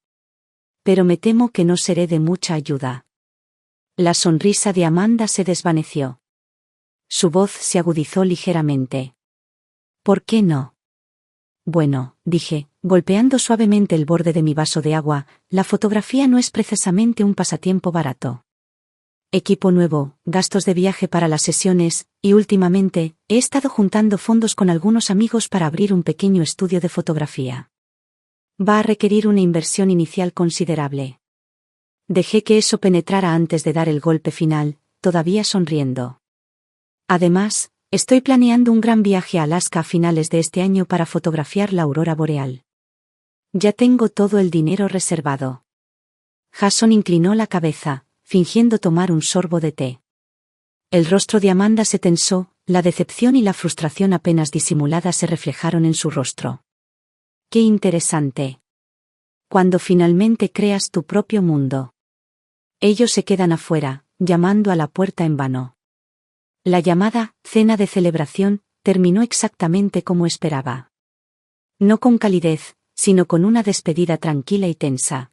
Pero me temo que no seré de mucha ayuda. La sonrisa de Amanda se desvaneció. Su voz se agudizó ligeramente. ¿Por qué no? Bueno, dije, golpeando suavemente el borde de mi vaso de agua, la fotografía no es precisamente un pasatiempo barato. Equipo nuevo, gastos de viaje para las sesiones, y últimamente, he estado juntando fondos con algunos amigos para abrir un pequeño estudio de fotografía. Va a requerir una inversión inicial considerable. Dejé que eso penetrara antes de dar el golpe final, todavía sonriendo. Además, estoy planeando un gran viaje a Alaska a finales de este año para fotografiar la aurora boreal. Ya tengo todo el dinero reservado. Jason inclinó la cabeza, fingiendo tomar un sorbo de té. El rostro de Amanda se tensó, la decepción y la frustración apenas disimuladas se reflejaron en su rostro. ¡Qué interesante! Cuando finalmente creas tu propio mundo. Ellos se quedan afuera, llamando a la puerta en vano. La llamada cena de celebración terminó exactamente como esperaba. No con calidez, sino con una despedida tranquila y tensa.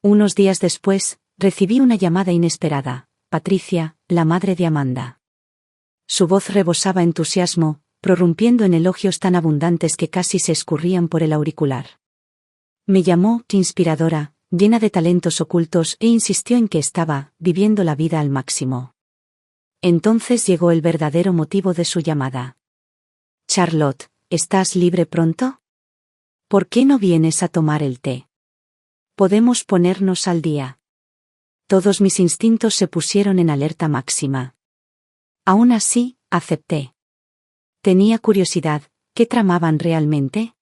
Unos días después, recibí una llamada inesperada, Patricia, la madre de Amanda. Su voz rebosaba entusiasmo, prorrumpiendo en elogios tan abundantes que casi se escurrían por el auricular. Me llamó inspiradora, llena de talentos ocultos e insistió en que estaba viviendo la vida al máximo. Entonces llegó el verdadero motivo de su llamada. Charlotte, ¿estás libre pronto? ¿Por qué no vienes a tomar el té? Podemos ponernos al día. Todos mis instintos se pusieron en alerta máxima. Aún así, acepté. Tenía curiosidad, ¿qué tramaban realmente?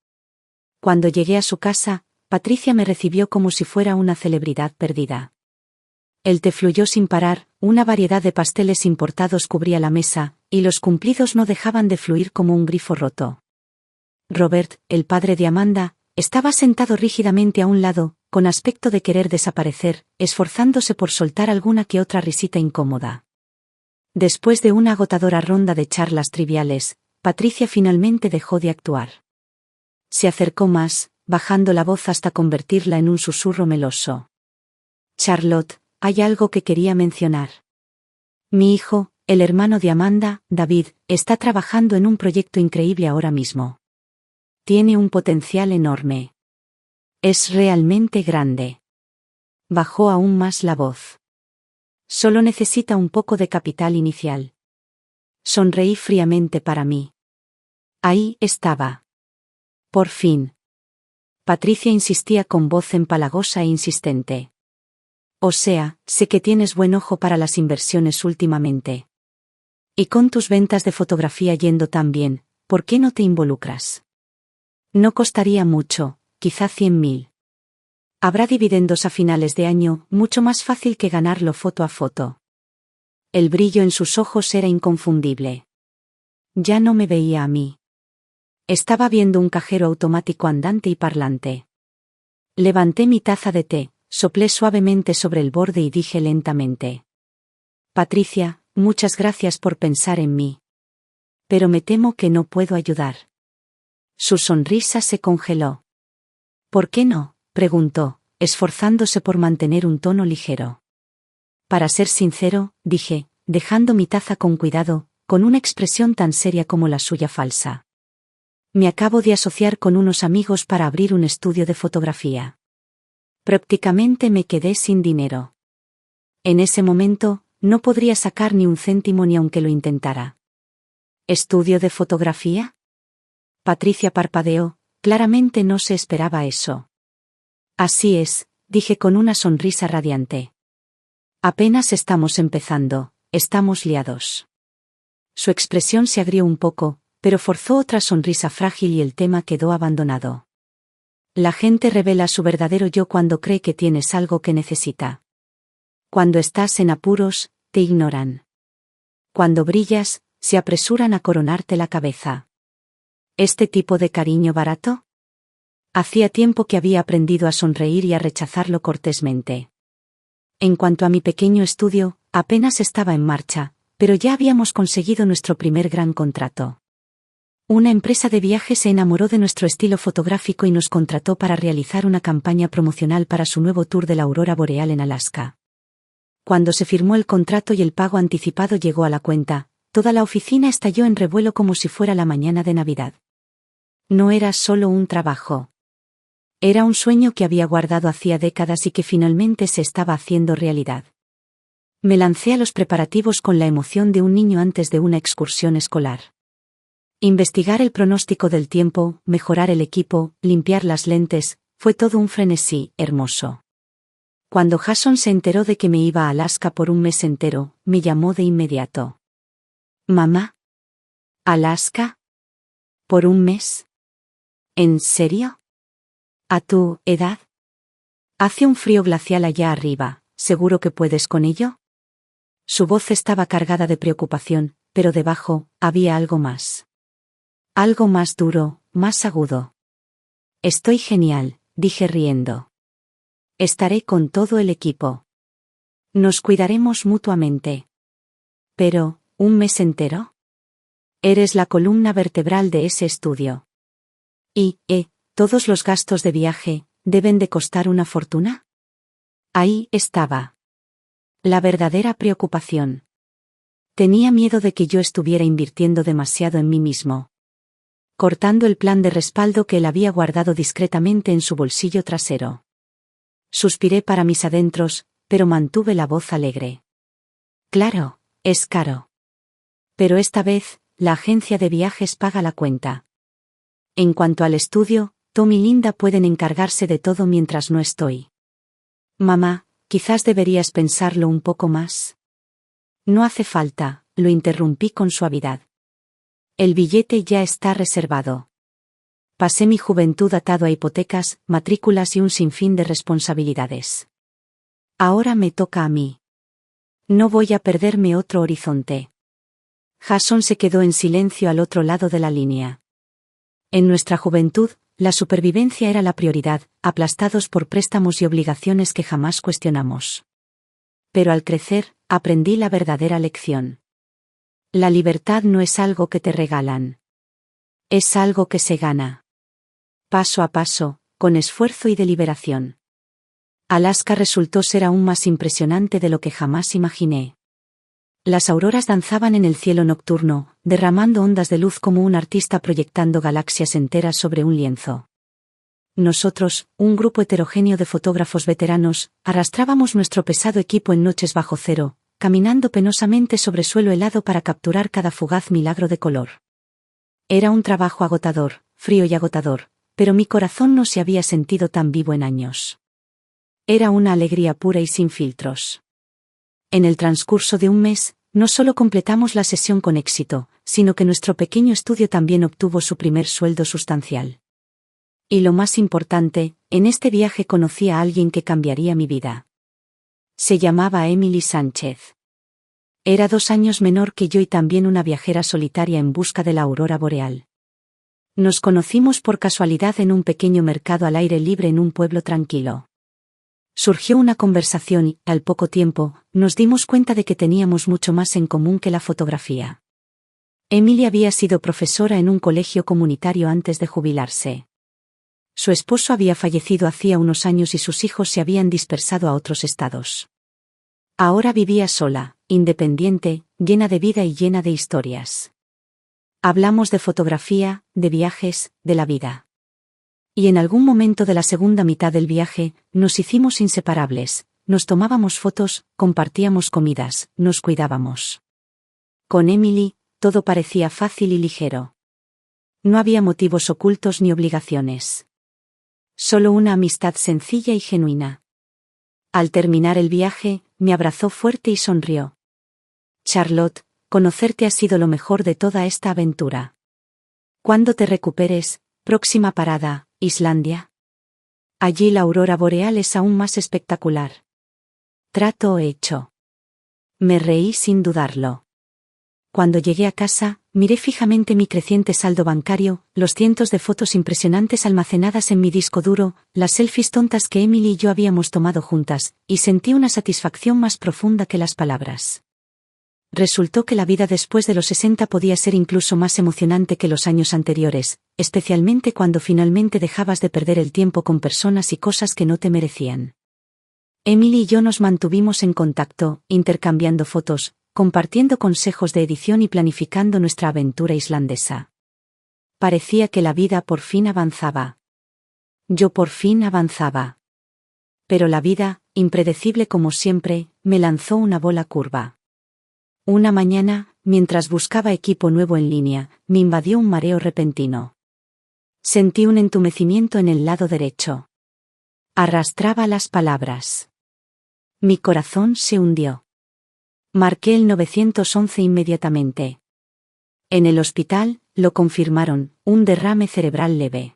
Cuando llegué a su casa, Patricia me recibió como si fuera una celebridad perdida. El té fluyó sin parar, una variedad de pasteles importados cubría la mesa, y los cumplidos no dejaban de fluir como un grifo roto. Robert, el padre de Amanda, estaba sentado rígidamente a un lado, con aspecto de querer desaparecer, esforzándose por soltar alguna que otra risita incómoda. Después de una agotadora ronda de charlas triviales, Patricia finalmente dejó de actuar. Se acercó más, bajando la voz hasta convertirla en un susurro meloso. Charlotte, hay algo que quería mencionar. Mi hijo, el hermano de Amanda, David, está trabajando en un proyecto increíble ahora mismo. Tiene un potencial enorme. Es realmente grande. Bajó aún más la voz. Solo necesita un poco de capital inicial. Sonreí fríamente para mí. Ahí estaba. Por fin. Patricia insistía con voz empalagosa e insistente. O sea, sé que tienes buen ojo para las inversiones últimamente. Y con tus ventas de fotografía yendo tan bien, ¿por qué no te involucras? No costaría mucho, quizá 100.000. Habrá dividendos a finales de año, mucho más fácil que ganarlo foto a foto. El brillo en sus ojos era inconfundible. Ya no me veía a mí. Estaba viendo un cajero automático andante y parlante. Levanté mi taza de té, soplé suavemente sobre el borde y dije lentamente. Patricia, muchas gracias por pensar en mí. Pero me temo que no puedo ayudar. Su sonrisa se congeló. ¿Por qué no?, preguntó, esforzándose por mantener un tono ligero. Para ser sincero, dije, dejando mi taza con cuidado, con una expresión tan seria como la suya falsa. Me acabo de asociar con unos amigos para abrir un estudio de fotografía. Prácticamente me quedé sin dinero. En ese momento, no podría sacar ni un céntimo ni aunque lo intentara. ¿Estudio de fotografía? Patricia parpadeó, claramente no se esperaba eso. Así es, dije con una sonrisa radiante. Apenas estamos empezando, estamos liados. Su expresión se agrió un poco, pero forzó otra sonrisa frágil y el tema quedó abandonado. La gente revela su verdadero yo cuando cree que tienes algo que necesita. Cuando estás en apuros, te ignoran. Cuando brillas, se apresuran a coronarte la cabeza. ¿Este tipo de cariño barato? Hacía tiempo que había aprendido a sonreír y a rechazarlo cortésmente. En cuanto a mi pequeño estudio, apenas estaba en marcha, pero ya habíamos conseguido nuestro primer gran contrato. Una empresa de viajes se enamoró de nuestro estilo fotográfico y nos contrató para realizar una campaña promocional para su nuevo tour de la aurora boreal en Alaska. Cuando se firmó el contrato y el pago anticipado llegó a la cuenta, toda la oficina estalló en revuelo como si fuera la mañana de Navidad. No era solo un trabajo. Era un sueño que había guardado hacía décadas y que finalmente se estaba haciendo realidad. Me lancé a los preparativos con la emoción de un niño antes de una excursión escolar. Investigar el pronóstico del tiempo, mejorar el equipo, limpiar las lentes, fue todo un frenesí hermoso. Cuando Jason se enteró de que me iba a Alaska por un mes entero, me llamó de inmediato. «Mamá. ¿Alaska? ¿Por un mes? ¿En serio? ¿A tu edad? Hace un frío glacial allá arriba, ¿seguro que puedes con ello?» Su voz estaba cargada de preocupación, pero debajo, había algo más. Algo más duro, más agudo. «Estoy genial», dije riendo. «Estaré con todo el equipo. Nos cuidaremos mutuamente». «Pero, ¿un mes entero? Eres la columna vertebral de ese estudio. Y, todos los gastos de viaje, ¿deben de costar una fortuna?» Ahí estaba. La verdadera preocupación. Tenía miedo de que yo estuviera invirtiendo demasiado en mí mismo. Cortando el plan de respaldo que él había guardado discretamente en su bolsillo trasero. Suspiré para mis adentros, pero mantuve la voz alegre. «Claro, es caro. Pero esta vez, la agencia de viajes paga la cuenta. En cuanto al estudio, Tom y Linda pueden encargarse de todo mientras no estoy». «Mamá, quizás deberías pensarlo un poco más». «No hace falta», lo interrumpí con suavidad. «El billete ya está reservado. Pasé mi juventud atado a hipotecas, matrículas y un sinfín de responsabilidades. Ahora me toca a mí. No voy a perderme otro horizonte». Jason se quedó en silencio al otro lado de la línea. En nuestra juventud, la supervivencia era la prioridad, aplastados por préstamos y obligaciones que jamás cuestionamos. Pero al crecer, aprendí la verdadera lección. La libertad no es algo que te regalan. Es algo que se gana. Paso a paso, con esfuerzo y deliberación. Alaska resultó ser aún más impresionante de lo que jamás imaginé. Las auroras danzaban en el cielo nocturno, derramando ondas de luz como un artista proyectando galaxias enteras sobre un lienzo. Nosotros, un grupo heterogéneo de fotógrafos veteranos, arrastrábamos nuestro pesado equipo en noches bajo cero, caminando penosamente sobre suelo helado para capturar cada fugaz milagro de color. Era un trabajo agotador, frío y agotador, pero mi corazón no se había sentido tan vivo en años. Era una alegría pura y sin filtros. En el transcurso de un mes, no solo completamos la sesión con éxito, sino que nuestro pequeño estudio también obtuvo su primer sueldo sustancial. Y lo más importante, en este viaje conocí a alguien que cambiaría mi vida. Se llamaba Emily Sánchez. Era 2 años menor que yo y también una viajera solitaria en busca de la aurora boreal. Nos conocimos por casualidad en un pequeño mercado al aire libre en un pueblo tranquilo. Surgió una conversación y, al poco tiempo, nos dimos cuenta de que teníamos mucho más en común que la fotografía. Emily había sido profesora en un colegio comunitario antes de jubilarse. Su esposo había fallecido hacía unos años y sus hijos se habían dispersado a otros estados. Ahora vivía sola, independiente, llena de vida y llena de historias. Hablamos de fotografía, de viajes, de la vida. Y en algún momento de la segunda mitad del viaje, nos hicimos inseparables, nos tomábamos fotos, compartíamos comidas, nos cuidábamos. Con Emily, todo parecía fácil y ligero. No había motivos ocultos ni obligaciones. Solo una amistad sencilla y genuina. Al terminar el viaje, me abrazó fuerte y sonrió. «Charlotte, conocerte ha sido lo mejor de toda esta aventura. Cuando te recuperes, próxima parada, Islandia. Allí la aurora boreal es aún más espectacular». Trato hecho. Me reí sin dudarlo. Cuando llegué a casa, miré fijamente mi creciente saldo bancario, los cientos de fotos impresionantes almacenadas en mi disco duro, las selfies tontas que Emily y yo habíamos tomado juntas, y sentí una satisfacción más profunda que las palabras. Resultó que la vida después de los 60 podía ser incluso más emocionante que los años anteriores, especialmente cuando finalmente dejabas de perder el tiempo con personas y cosas que no te merecían. Emily y yo nos mantuvimos en contacto, intercambiando fotos, compartiendo consejos de edición y planificando nuestra aventura islandesa. Parecía que la vida por fin avanzaba. Yo por fin avanzaba. Pero la vida, impredecible como siempre, me lanzó una bola curva. Una mañana, mientras buscaba equipo nuevo en línea, me invadió un mareo repentino. Sentí un entumecimiento en el lado derecho. Arrastraba las palabras. Mi corazón se hundió. Marqué el 911 inmediatamente. En el hospital, lo confirmaron, un derrame cerebral leve.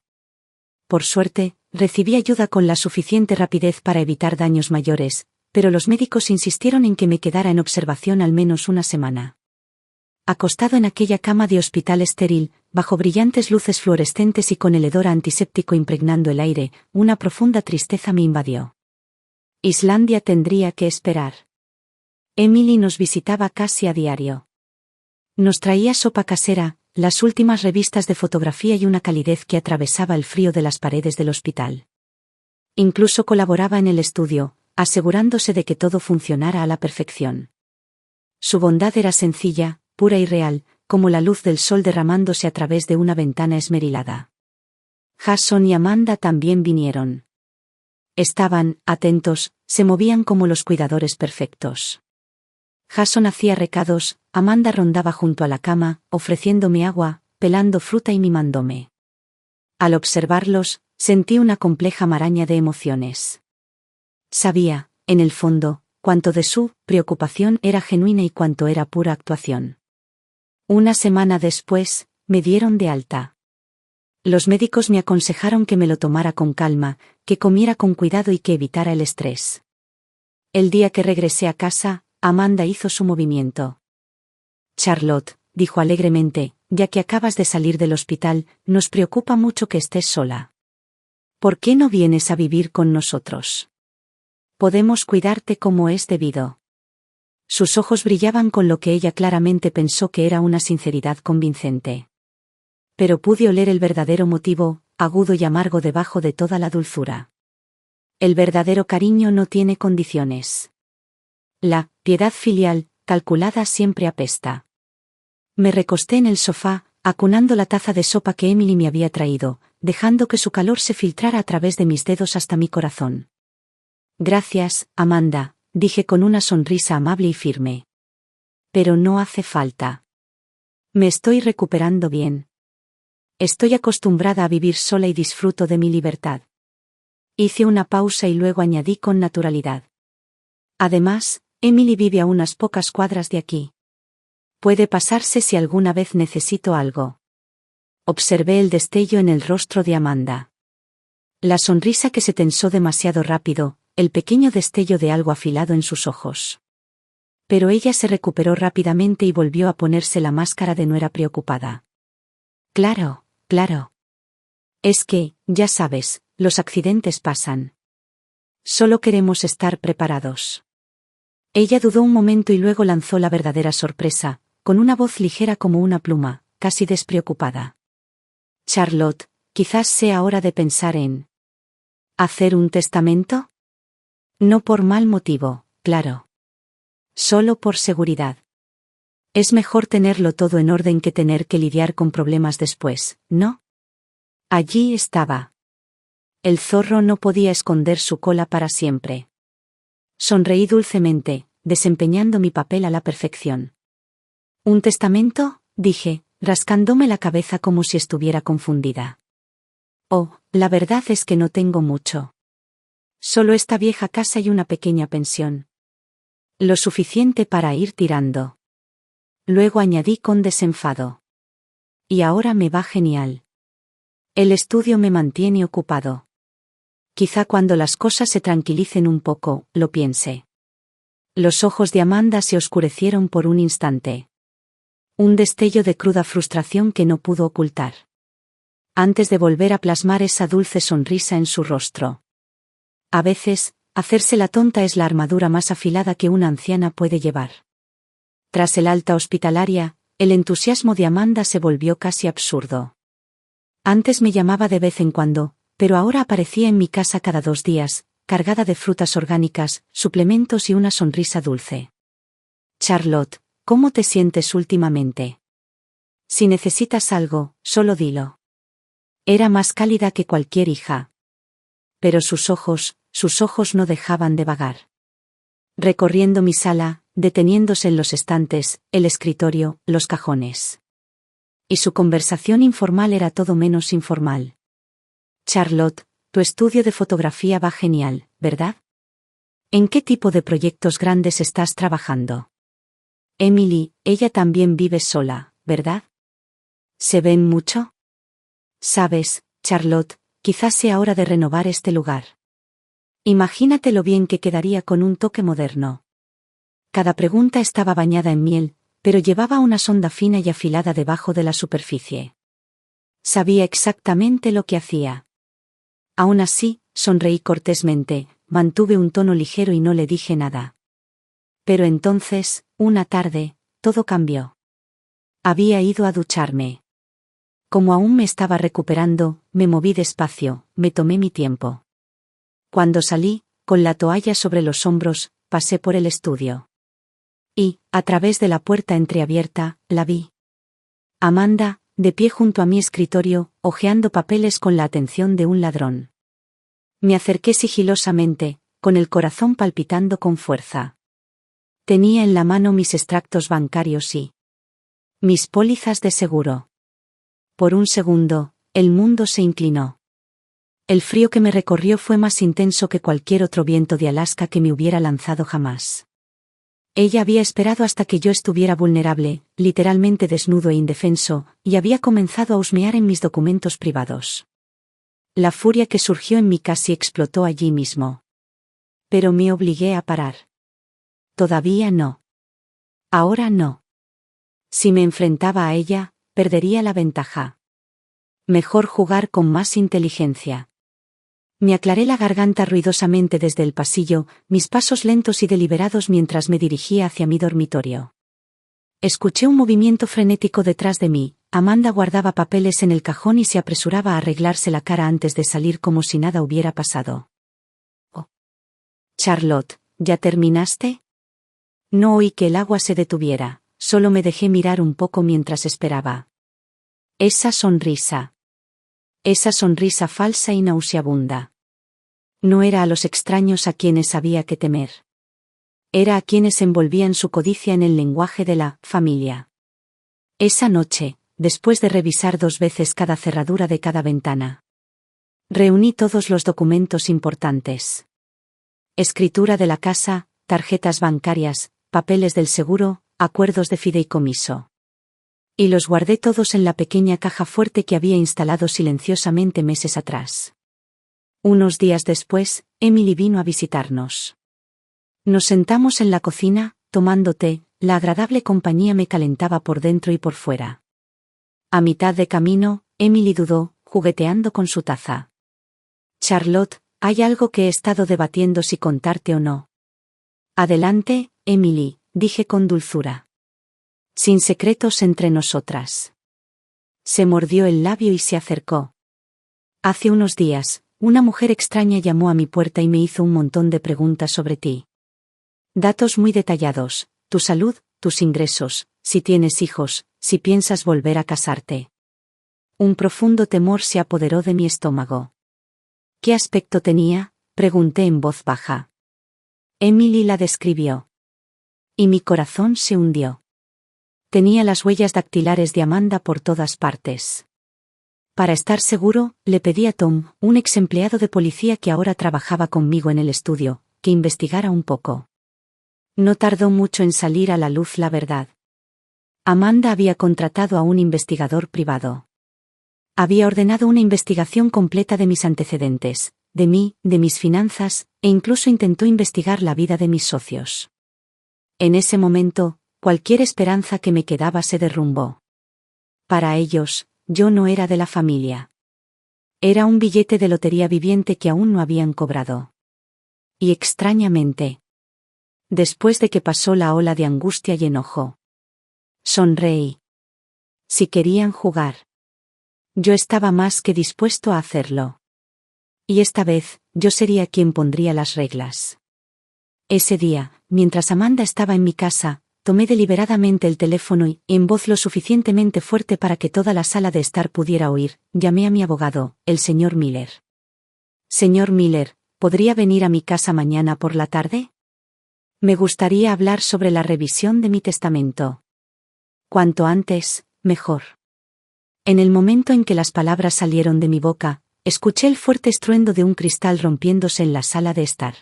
Por suerte, recibí ayuda con la suficiente rapidez para evitar daños mayores, pero los médicos insistieron en que me quedara en observación al menos una semana. Acostado en aquella cama de hospital estéril, bajo brillantes luces fluorescentes y con el hedor antiséptico impregnando el aire, una profunda tristeza me invadió. Islandia tendría que esperar. Emily nos visitaba casi a diario. Nos traía sopa casera, las últimas revistas de fotografía y una calidez que atravesaba el frío de las paredes del hospital. Incluso colaboraba en el estudio, asegurándose de que todo funcionara a la perfección. Su bondad era sencilla, pura y real, como la luz del sol derramándose a través de una ventana esmerilada. Jason y Amanda también vinieron. Estaban, atentos, se movían como los cuidadores perfectos. Jason hacía recados, Amanda rondaba junto a la cama, ofreciéndome agua, pelando fruta y mimándome. Al observarlos, sentí una compleja maraña de emociones. Sabía, en el fondo, cuánto de su preocupación era genuina y cuánto era pura actuación. Una semana después, me dieron de alta. Los médicos me aconsejaron que me lo tomara con calma, que comiera con cuidado y que evitara el estrés. El día que regresé a casa, Amanda hizo su movimiento. Charlotte, dijo alegremente, ya que acabas de salir del hospital, nos preocupa mucho que estés sola. ¿Por qué no vienes a vivir con nosotros? Podemos cuidarte como es debido. Sus ojos brillaban con lo que ella claramente pensó que era una sinceridad convincente. Pero pude oler el verdadero motivo, agudo y amargo debajo de toda la dulzura. El verdadero cariño no tiene condiciones. La piedad filial, calculada siempre apesta. Me recosté en el sofá, acunando la taza de sopa que Emily me había traído, dejando que su calor se filtrara a través de mis dedos hasta mi corazón. Gracias, Amanda, dije con una sonrisa amable y firme. Pero no hace falta. Me estoy recuperando bien. Estoy acostumbrada a vivir sola y disfruto de mi libertad. Hice una pausa y luego añadí con naturalidad. Además, Emily vive a unas pocas cuadras de aquí. Puede pasarse si alguna vez necesito algo. Observé el destello en el rostro de Amanda. La sonrisa que se tensó demasiado rápido, el pequeño destello de algo afilado en sus ojos. Pero ella se recuperó rápidamente y volvió a ponerse la máscara de nuera preocupada. Claro, claro. Es que, ya sabes, los accidentes pasan. Solo queremos estar preparados. Ella dudó un momento y luego lanzó la verdadera sorpresa, con una voz ligera como una pluma, casi despreocupada. Charlotte, quizás sea hora de pensar en... ¿hacer un testamento? No por mal motivo, claro. Solo por seguridad. Es mejor tenerlo todo en orden que tener que lidiar con problemas después, ¿no? Allí estaba. El zorro no podía esconder su cola para siempre. Sonreí dulcemente, desempeñando mi papel a la perfección. ¿Un testamento?, dije, rascándome la cabeza como si estuviera confundida. Oh, la verdad es que no tengo mucho. Solo esta vieja casa y una pequeña pensión. Lo suficiente para ir tirando. Luego añadí con desenfado. Y ahora me va genial. El estudio me mantiene ocupado. Quizá cuando las cosas se tranquilicen un poco, lo piense. Los ojos de Amanda se oscurecieron por un instante. Un destello de cruda frustración que no pudo ocultar. Antes de volver a plasmar esa dulce sonrisa en su rostro. A veces, hacerse la tonta es la armadura más afilada que una anciana puede llevar. Tras el alta hospitalaria, el entusiasmo de Amanda se volvió casi absurdo. Antes me llamaba de vez en cuando, pero ahora aparecía en mi casa cada 2 días, cargada de frutas orgánicas, suplementos y una sonrisa dulce. Charlotte, ¿cómo te sientes últimamente? Si necesitas algo, solo dilo. Era más cálida que cualquier hija. Pero sus ojos no dejaban de vagar. Recorriendo mi sala, deteniéndose en los estantes, el escritorio, los cajones. Y su conversación informal era todo menos informal. Charlotte, tu estudio de fotografía va genial, ¿verdad? ¿En qué tipo de proyectos grandes estás trabajando? Emily, ella también vive sola, ¿verdad? ¿Se ven mucho? Sabes, Charlotte, quizás sea hora de renovar este lugar. Imagínate lo bien que quedaría con un toque moderno. Cada pregunta estaba bañada en miel, pero llevaba una sonda fina y afilada debajo de la superficie. Sabía exactamente lo que hacía. Aún así, sonreí cortésmente, mantuve un tono ligero y no le dije nada. Pero entonces, una tarde, todo cambió. Había ido a ducharme. Como aún me estaba recuperando, me moví despacio, me tomé mi tiempo. Cuando salí, con la toalla sobre los hombros, pasé por el estudio. Y, a través de la puerta entreabierta, la vi. Amanda, de pie junto a mi escritorio, hojeando papeles con la atención de un ladrón. Me acerqué sigilosamente, con el corazón palpitando con fuerza. Tenía en la mano mis extractos bancarios y mis pólizas de seguro. Por un segundo, el mundo se inclinó. El frío que me recorrió fue más intenso que cualquier otro viento de Alaska que me hubiera lanzado jamás. Ella había esperado hasta que yo estuviera vulnerable, literalmente desnudo e indefenso, y había comenzado a husmear en mis documentos privados. La furia que surgió en mí casi explotó allí mismo. Pero me obligué a parar. Todavía no. Ahora no. Si me enfrentaba a ella, perdería la ventaja. Mejor jugar con más inteligencia. Me aclaré la garganta ruidosamente desde el pasillo, mis pasos lentos y deliberados mientras me dirigía hacia mi dormitorio. Escuché un movimiento frenético detrás de mí. Amanda guardaba papeles en el cajón y se apresuraba a arreglarse la cara antes de salir como si nada hubiera pasado. Oh. Charlotte, ¿ya terminaste? No oí que el agua se detuviera, solo me dejé mirar un poco mientras esperaba. Esa sonrisa falsa y nauseabunda. No era a los extraños a quienes había que temer. Era a quienes envolvían su codicia en el lenguaje de la familia. Esa noche, después de revisar 2 veces cada cerradura de cada ventana, reuní todos los documentos importantes. Escritura de la casa, tarjetas bancarias, papeles del seguro, acuerdos de fideicomiso. Y los guardé todos en la pequeña caja fuerte que había instalado silenciosamente meses atrás. Unos días después, Emily vino a visitarnos. Nos sentamos en la cocina, tomando té, la agradable compañía me calentaba por dentro y por fuera. A mitad de camino, Emily dudó, jugueteando con su taza. Charlotte, hay algo que he estado debatiendo si contarte o no. Adelante, Emily, dije con dulzura. Sin secretos entre nosotras. Se mordió el labio y se acercó. Hace unos días, una mujer extraña llamó a mi puerta y me hizo un montón de preguntas sobre ti. Datos muy detallados, tu salud, tus ingresos, si tienes hijos, si piensas volver a casarte. Un profundo temor se apoderó de mi estómago. ¿Qué aspecto tenía?, pregunté en voz baja. Emily la describió. Y mi corazón se hundió. Tenía las huellas dactilares de Amanda por todas partes. Para estar seguro, le pedí a Tom, un ex empleado de policía que ahora trabajaba conmigo en el estudio, que investigara un poco. No tardó mucho en salir a la luz la verdad. Amanda había contratado a un investigador privado. Había ordenado una investigación completa de mis antecedentes, de mí, de mis finanzas, e incluso intentó investigar la vida de mis socios. En ese momento, Cualquier esperanza que me quedaba se derrumbó. Para ellos, yo no era de la familia. Era un billete de lotería viviente que aún no habían cobrado. Y extrañamente, después de que pasó la ola de angustia y enojo, sonreí. Si querían jugar, yo estaba más que dispuesto a hacerlo. Y esta vez, yo sería quien pondría las reglas. Ese día, mientras Amanda estaba en mi casa, tomé deliberadamente el teléfono y, en voz lo suficientemente fuerte para que toda la sala de estar pudiera oír, llamé a mi abogado, el señor Miller. Señor Miller, ¿podría venir a mi casa mañana por la tarde? Me gustaría hablar sobre la revisión de mi testamento. Cuanto antes, mejor. En el momento en que las palabras salieron de mi boca, escuché el fuerte estruendo de un cristal rompiéndose en la sala de estar.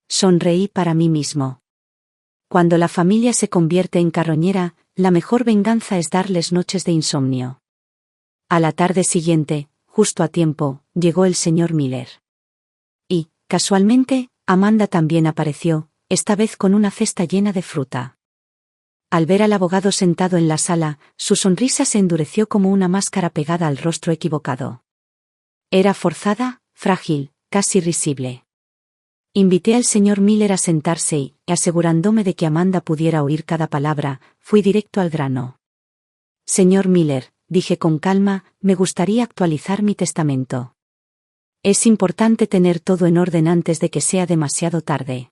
Sonreí para mí mismo. Cuando la familia se convierte en carroñera, la mejor venganza es darles noches de insomnio. A la tarde siguiente, justo a tiempo, llegó el señor Miller. Y, casualmente, Amanda también apareció, esta vez con una cesta llena de fruta. Al ver al abogado sentado en la sala, su sonrisa se endureció como una máscara pegada al rostro equivocado. Era forzada, frágil, casi risible. Invité al señor Miller a sentarse y, asegurándome de que Amanda pudiera oír cada palabra, fui directo al grano. Señor Miller, dije con calma, me gustaría actualizar mi testamento. Es importante tener todo en orden antes de que sea demasiado tarde.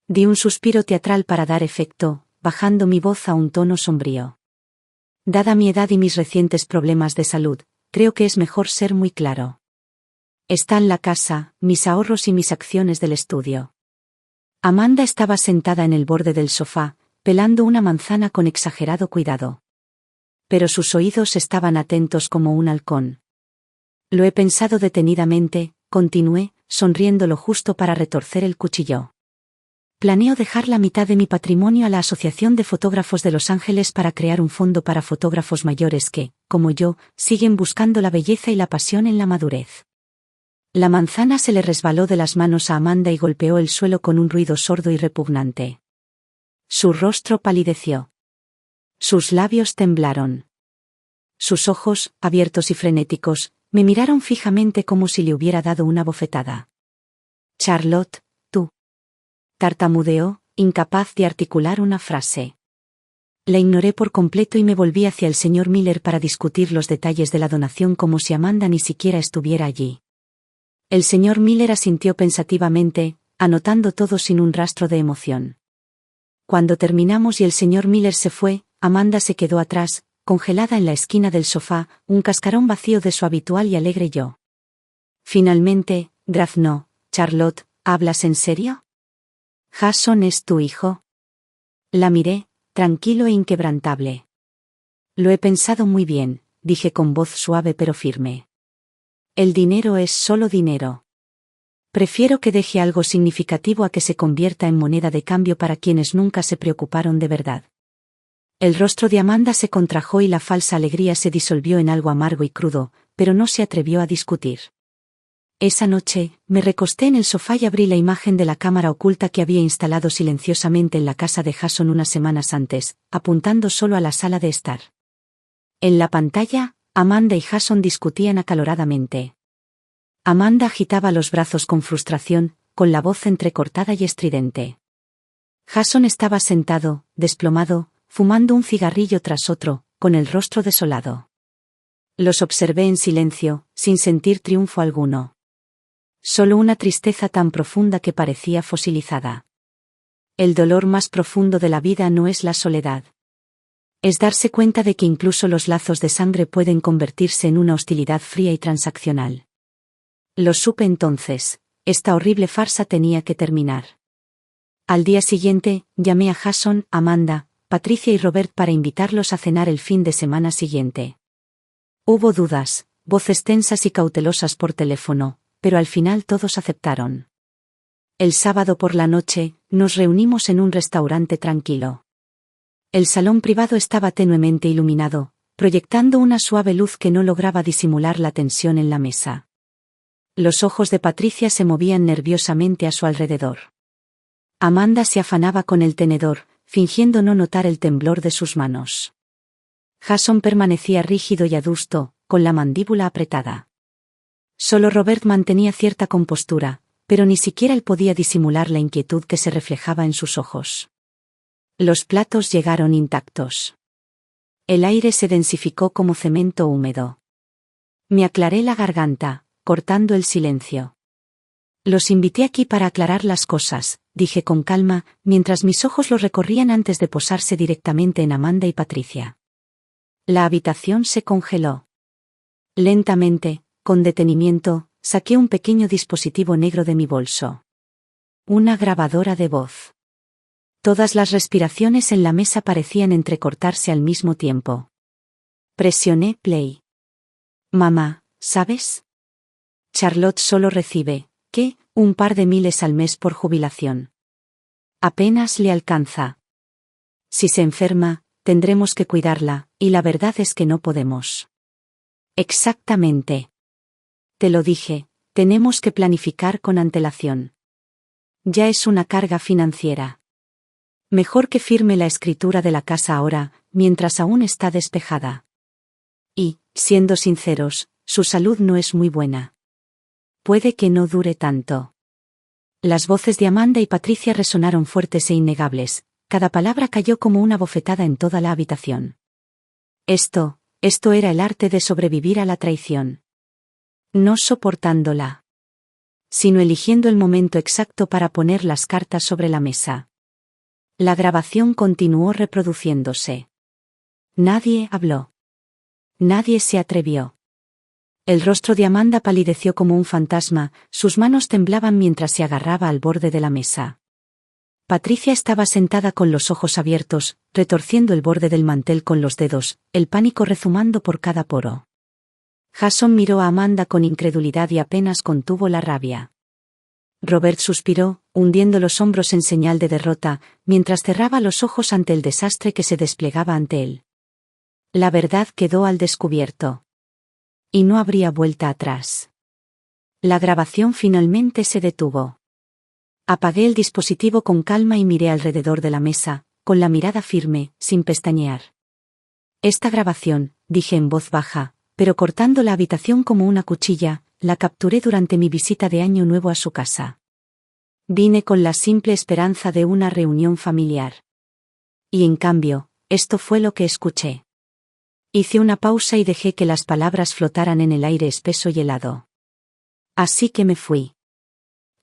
Di un suspiro teatral para dar efecto, bajando mi voz a un tono sombrío. Dada mi edad y mis recientes problemas de salud, creo que es mejor ser muy claro. Están la casa, mis ahorros y mis acciones del estudio. Amanda estaba sentada en el borde del sofá, pelando una manzana con exagerado cuidado. Pero sus oídos estaban atentos como un halcón. Lo he pensado detenidamente, continué, sonriendo lo justo para retorcer el cuchillo. Planeo dejar la mitad de mi patrimonio a la Asociación de Fotógrafos de Los Ángeles para crear un fondo para fotógrafos mayores que, como yo, siguen buscando la belleza y la pasión en la madurez. La manzana se le resbaló de las manos a Amanda y golpeó el suelo con un ruido sordo y repugnante. Su rostro palideció. Sus labios temblaron. Sus ojos, abiertos y frenéticos, me miraron fijamente como si le hubiera dado una bofetada. Charlotte, tú. Tartamudeó, incapaz de articular una frase. La ignoré por completo y me volví hacia el señor Miller para discutir los detalles de la donación como si Amanda ni siquiera estuviera allí. El señor Miller asintió pensativamente, anotando todo sin un rastro de emoción. Cuando terminamos y el señor Miller se fue, Amanda se quedó atrás, congelada en la esquina del sofá, un cascarón vacío de su habitual y alegre yo. Finalmente, graznó, Charlotte, ¿hablas en serio? ¿Jason es tu hijo? La miré, tranquilo e inquebrantable. Lo he pensado muy bien, dije con voz suave pero firme. El dinero es solo dinero. Prefiero que deje algo significativo a que se convierta en moneda de cambio para quienes nunca se preocuparon de verdad. El rostro de Amanda se contrajo y la falsa alegría se disolvió en algo amargo y crudo, pero no se atrevió a discutir. Esa noche, me recosté en el sofá y abrí la imagen de la cámara oculta que había instalado silenciosamente en la casa de Jason unas semanas antes, apuntando solo a la sala de estar. En la pantalla, Amanda y Jason discutían acaloradamente. Amanda agitaba los brazos con frustración, con la voz entrecortada y estridente. Jason estaba sentado, desplomado, fumando un cigarrillo tras otro, con el rostro desolado. Los observé en silencio, sin sentir triunfo alguno. Solo una tristeza tan profunda que parecía fosilizada. El dolor más profundo de la vida no es la soledad. Es darse cuenta de que incluso los lazos de sangre pueden convertirse en una hostilidad fría y transaccional. Lo supe entonces, esta horrible farsa tenía que terminar. Al día siguiente, llamé a Jason, Amanda, Patricia y Robert para invitarlos a cenar el fin de semana siguiente. Hubo dudas, voces tensas y cautelosas por teléfono, pero al final todos aceptaron. El sábado por la noche, nos reunimos en un restaurante tranquilo. El salón privado estaba tenuemente iluminado, proyectando una suave luz que no lograba disimular la tensión en la mesa. Los ojos de Patricia se movían nerviosamente a su alrededor. Amanda se afanaba con el tenedor, fingiendo no notar el temblor de sus manos. Jason permanecía rígido y adusto, con la mandíbula apretada. Solo Robert mantenía cierta compostura, pero ni siquiera él podía disimular la inquietud que se reflejaba en sus ojos. Los platos llegaron intactos. El aire se densificó como cemento húmedo. Me aclaré la garganta, cortando el silencio. Los invité aquí para aclarar las cosas, dije con calma, mientras mis ojos los recorrían antes de posarse directamente en Amanda y Patricia. La habitación se congeló. Lentamente, con detenimiento, saqué un pequeño dispositivo negro de mi bolso. Una grabadora de voz. Todas las respiraciones en la mesa parecían entrecortarse al mismo tiempo. Presioné play. Mamá, ¿sabes? Charlotte solo recibe, ¿qué? Un par de miles al mes por jubilación. Apenas le alcanza. Si se enferma, tendremos que cuidarla, y la verdad es que no podemos. Exactamente. Te lo dije, tenemos que planificar con antelación. Ya es una carga financiera. Mejor que firme la escritura de la casa ahora, mientras aún está despejada. Y, siendo sinceros, su salud no es muy buena. Puede que no dure tanto. Las voces de Amanda y Patricia resonaron fuertes e innegables, cada palabra cayó como una bofetada en toda la habitación. Esto era el arte de sobrevivir a la traición. No soportándola, sino eligiendo el momento exacto para poner las cartas sobre la mesa. La grabación continuó reproduciéndose. Nadie habló. Nadie se atrevió. El rostro de Amanda palideció como un fantasma, sus manos temblaban mientras se agarraba al borde de la mesa. Patricia estaba sentada con los ojos abiertos, retorciendo el borde del mantel con los dedos, el pánico rezumando por cada poro. Jason miró a Amanda con incredulidad y apenas contuvo la rabia. Robert suspiró, hundiendo los hombros en señal de derrota, mientras cerraba los ojos ante el desastre que se desplegaba ante él. La verdad quedó al descubierto. Y no habría vuelta atrás. La grabación finalmente se detuvo. Apagué el dispositivo con calma y miré alrededor de la mesa, con la mirada firme, sin pestañear. Esta grabación, dije en voz baja, pero cortando la habitación como una cuchilla, la capturé durante mi visita de Año Nuevo a su casa. Vine con la simple esperanza de una reunión familiar. Y en cambio, esto fue lo que escuché. Hice una pausa y dejé que las palabras flotaran en el aire espeso y helado. Así que me fui.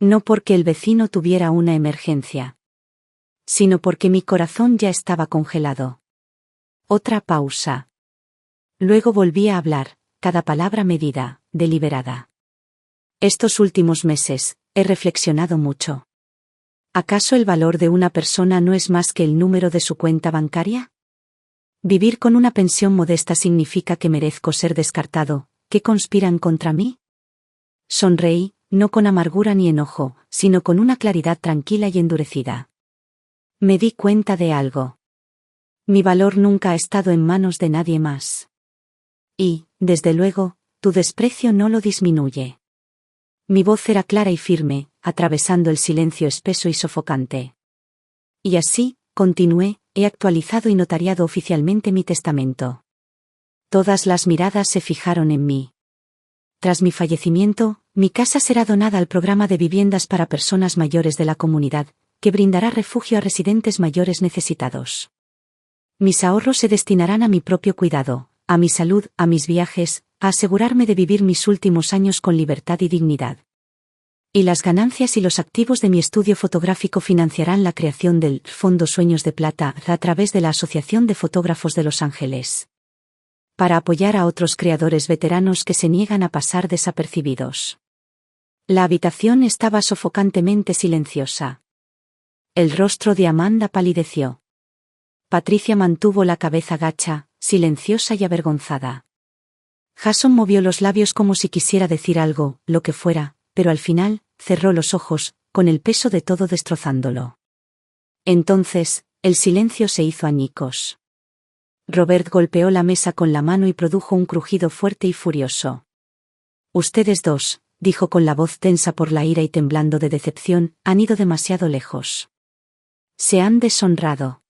No porque el vecino tuviera una emergencia, sino porque mi corazón ya estaba congelado. Otra pausa. Luego volví a hablar, cada palabra medida, deliberada. Estos últimos meses, he reflexionado mucho. ¿Acaso el valor de una persona no es más que el número de su cuenta bancaria? ¿Vivir con una pensión modesta significa que merezco ser descartado, que conspiran contra mí? Sonreí, no con amargura ni enojo, sino con una claridad tranquila y endurecida. Me di cuenta de algo. Mi valor nunca ha estado en manos de nadie más. Y, desde luego, tu desprecio no lo disminuye. Mi voz era clara y firme, atravesando el silencio espeso y sofocante. Y así, continué, he actualizado y notariado oficialmente mi testamento. Todas las miradas se fijaron en mí. Tras mi fallecimiento, mi casa será donada al programa de viviendas para personas mayores de la comunidad, que brindará refugio a residentes mayores necesitados. Mis ahorros se destinarán a mi propio cuidado, a mi salud, a mis viajes, a asegurarme de vivir mis últimos años con libertad y dignidad. Y las ganancias y los activos de mi estudio fotográfico financiarán la creación del Fondo Sueños de Plata a través de la Asociación de Fotógrafos de Los Ángeles, para apoyar a otros creadores veteranos que se niegan a pasar desapercibidos. La habitación estaba sofocantemente silenciosa. El rostro de Amanda palideció. Patricia mantuvo la cabeza gacha, silenciosa y avergonzada. Jason movió los labios como si quisiera decir algo, lo que fuera, pero al final, cerró los ojos, con el peso de todo destrozándolo. Entonces, el silencio se hizo añicos. Robert golpeó la mesa con la mano y produjo un crujido fuerte y furioso. Ustedes dos, dijo con la voz tensa por la ira y temblando de decepción, han ido demasiado lejos. Se han deshonrado.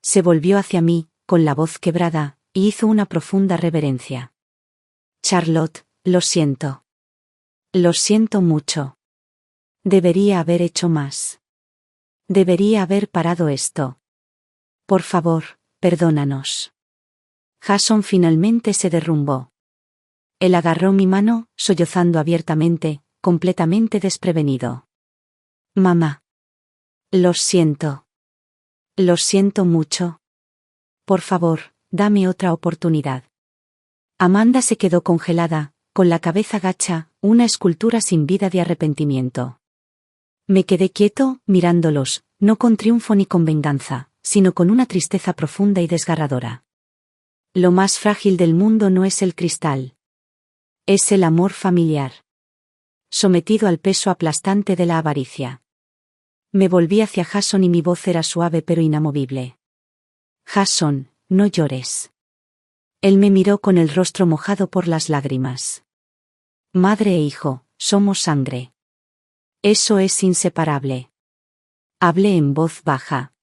Se volvió hacia mí, con la voz quebrada, y hizo una profunda reverencia. Charlotte, lo siento. Lo siento mucho. Debería haber hecho más. Debería haber parado esto. Por favor, perdónanos. Jason finalmente se derrumbó. Él agarró mi mano, sollozando abiertamente, completamente desprevenido. Mamá. Lo siento. Lo siento mucho. Por favor, dame otra oportunidad. Amanda se quedó congelada, con la cabeza gacha, una escultura sin vida de arrepentimiento. Me quedé quieto, mirándolos, no con triunfo ni con venganza, sino con una tristeza profunda y desgarradora. Lo más frágil del mundo no es el cristal. Es el amor familiar. Sometido al peso aplastante de la avaricia. Me volví hacia Jason y mi voz era suave pero inamovible. Jason, no llores. Él me miró con el rostro mojado por las lágrimas. Madre e hijo, somos sangre. Eso es inseparable. Hablé en voz baja.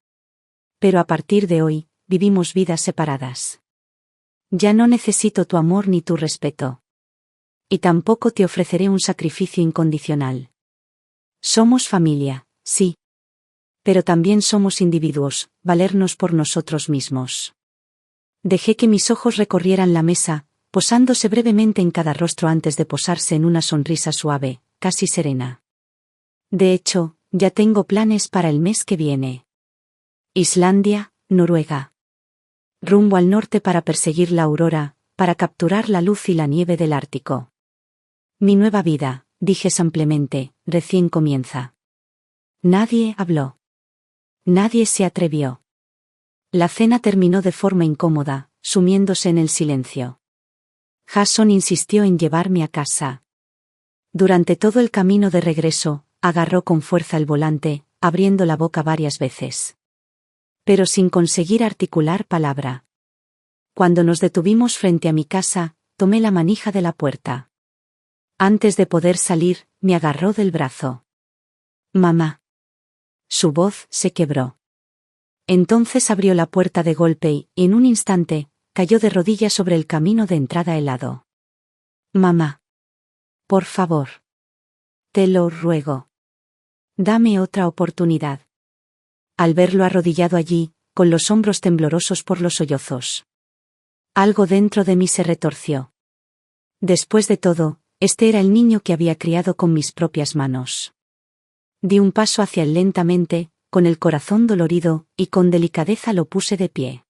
Pero a partir de hoy, vivimos vidas separadas. Ya no necesito tu amor ni tu respeto. Y tampoco te ofreceré un sacrificio incondicional. Somos familia, sí. Pero también somos individuos, valernos por nosotros mismos. Dejé que mis ojos recorrieran la mesa, posándose brevemente en cada rostro antes de posarse en una sonrisa suave, casi serena. De hecho, ya tengo planes para el mes que viene. Islandia, Noruega. Rumbo al norte para perseguir la aurora, para capturar la luz y la nieve del Ártico. Mi nueva vida, dije simplemente, recién comienza. Nadie habló. Nadie se atrevió. La cena terminó de forma incómoda, sumiéndose en el silencio. Jason insistió en llevarme a casa. Durante todo el camino de regreso, agarró con fuerza el volante, abriendo la boca varias veces. Pero sin conseguir articular palabra. Cuando nos detuvimos frente a mi casa, tomé la manija de la puerta. Antes de poder salir, me agarró del brazo. Mamá. Su voz se quebró. Entonces abrió la puerta de golpe y, en un instante, cayó de rodillas sobre el camino de entrada helado. Mamá. Por favor. Te lo ruego. Dame otra oportunidad. Al verlo arrodillado allí, con los hombros temblorosos por los sollozos. Algo dentro de mí se retorció. Después de todo, este era el niño que había criado con mis propias manos. Di un paso hacia él lentamente, con el corazón dolorido, y con delicadeza lo puse de pie.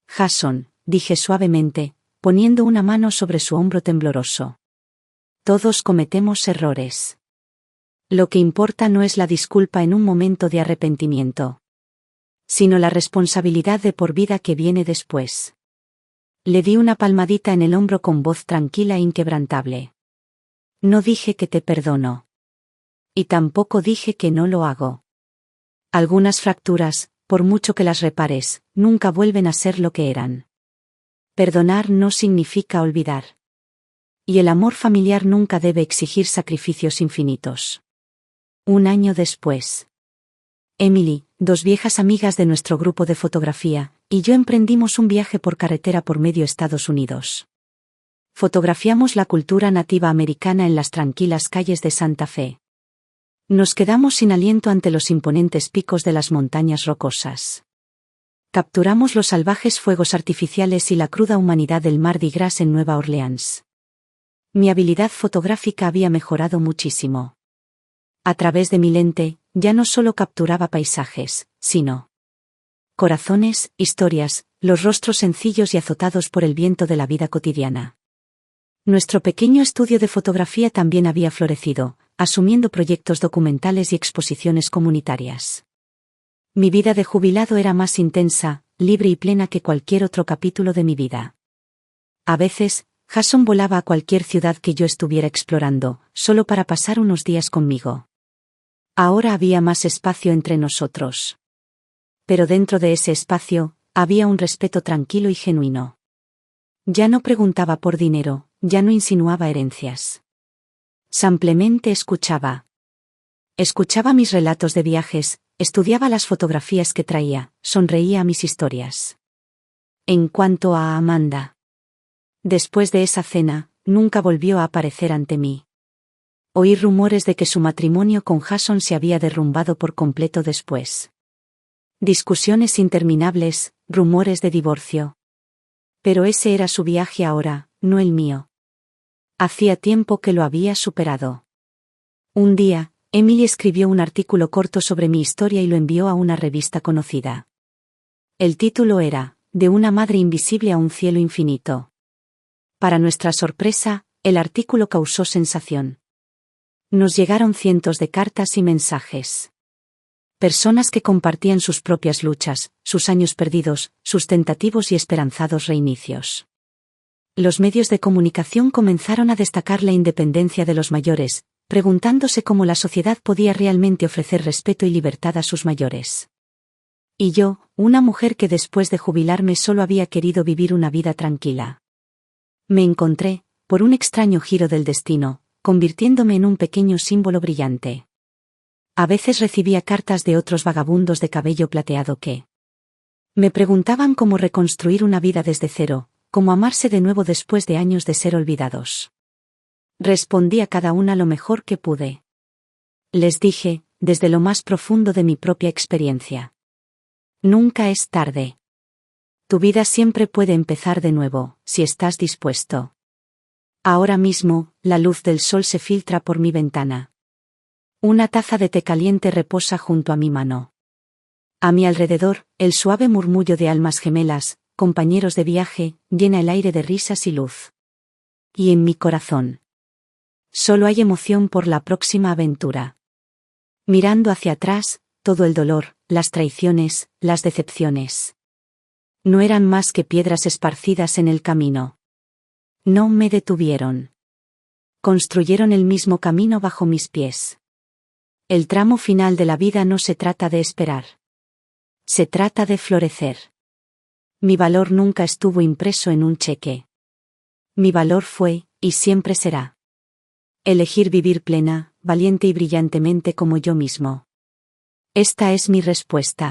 Jason, dije suavemente, poniendo una mano sobre su hombro tembloroso. Todos cometemos errores. Lo que importa no es la disculpa en un momento de arrepentimiento, sino la responsabilidad de por vida que viene después. Le di una palmadita en el hombro con voz tranquila e inquebrantable. No dije que te perdono. Y tampoco dije que no lo hago. Algunas fracturas, por mucho que las repares, nunca vuelven a ser lo que eran. Perdonar no significa olvidar. Y el amor familiar nunca debe exigir sacrificios infinitos. Un año después. Emily, dos viejas amigas de nuestro grupo de fotografía, y yo emprendimos un viaje por carretera por medio Estados Unidos. Fotografiamos la cultura nativa americana en las tranquilas calles de Santa Fe. Nos quedamos sin aliento ante los imponentes picos de las montañas rocosas. Capturamos los salvajes fuegos artificiales y la cruda humanidad del Mardi Gras en Nueva Orleans. Mi habilidad fotográfica había mejorado muchísimo. A través de mi lente, ya no solo capturaba paisajes, sino corazones, historias, los rostros sencillos y azotados por el viento de la vida cotidiana. Nuestro pequeño estudio de fotografía también había florecido, asumiendo proyectos documentales y exposiciones comunitarias. Mi vida de jubilado era más intensa, libre y plena que cualquier otro capítulo de mi vida. A veces, Jason volaba a cualquier ciudad que yo estuviera explorando, solo para pasar unos días conmigo. Ahora había más espacio entre nosotros. Pero dentro de ese espacio, había un respeto tranquilo y genuino. Ya no preguntaba por dinero, ya no insinuaba herencias. Simplemente escuchaba. Escuchaba mis relatos de viajes, Estudiaba las fotografías que traía, sonreía a mis historias. En cuanto a Amanda. Después de esa cena, nunca volvió a aparecer ante mí. Oí rumores de que su matrimonio con Jason se había derrumbado por completo después. Discusiones interminables, rumores de divorcio. Pero ese era su viaje ahora, no el mío. Hacía tiempo que lo había superado. Un día, Emily escribió un artículo corto sobre mi historia y lo envió a una revista conocida. El título era, De una madre invisible a un cielo infinito. Para nuestra sorpresa, el artículo causó sensación. Nos llegaron cientos de cartas y mensajes. Personas que compartían sus propias luchas, sus años perdidos, sus tentativos y esperanzados reinicios. Los medios de comunicación comenzaron a destacar la independencia de los mayores, preguntándose cómo la sociedad podía realmente ofrecer respeto y libertad a sus mayores. Y yo, una mujer que después de jubilarme solo había querido vivir una vida tranquila. Me encontré, por un extraño giro del destino, convirtiéndome en un pequeño símbolo brillante. A veces recibía cartas de otros vagabundos de cabello plateado que me preguntaban cómo reconstruir una vida desde cero, cómo amarse de nuevo después de años de ser olvidados. Respondí a cada una lo mejor que pude. Les dije, desde lo más profundo de mi propia experiencia. Nunca es tarde. Tu vida siempre puede empezar de nuevo, si estás dispuesto. Ahora mismo, la luz del sol se filtra por mi ventana. Una taza de té caliente reposa junto a mi mano. A mi alrededor, el suave murmullo de almas gemelas, compañeros de viaje, llena el aire de risas y luz. Y en mi corazón. Solo hay emoción por la próxima aventura. Mirando hacia atrás, todo el dolor, las traiciones, las decepciones. No eran más que piedras esparcidas en el camino. No me detuvieron. Construyeron el mismo camino bajo mis pies. El tramo final de la vida no se trata de esperar. Se trata de florecer. Mi valor nunca estuvo impreso en un cheque. Mi valor fue, y siempre será. Elegir vivir plena, valiente y brillantemente como yo mismo. Esta es mi respuesta.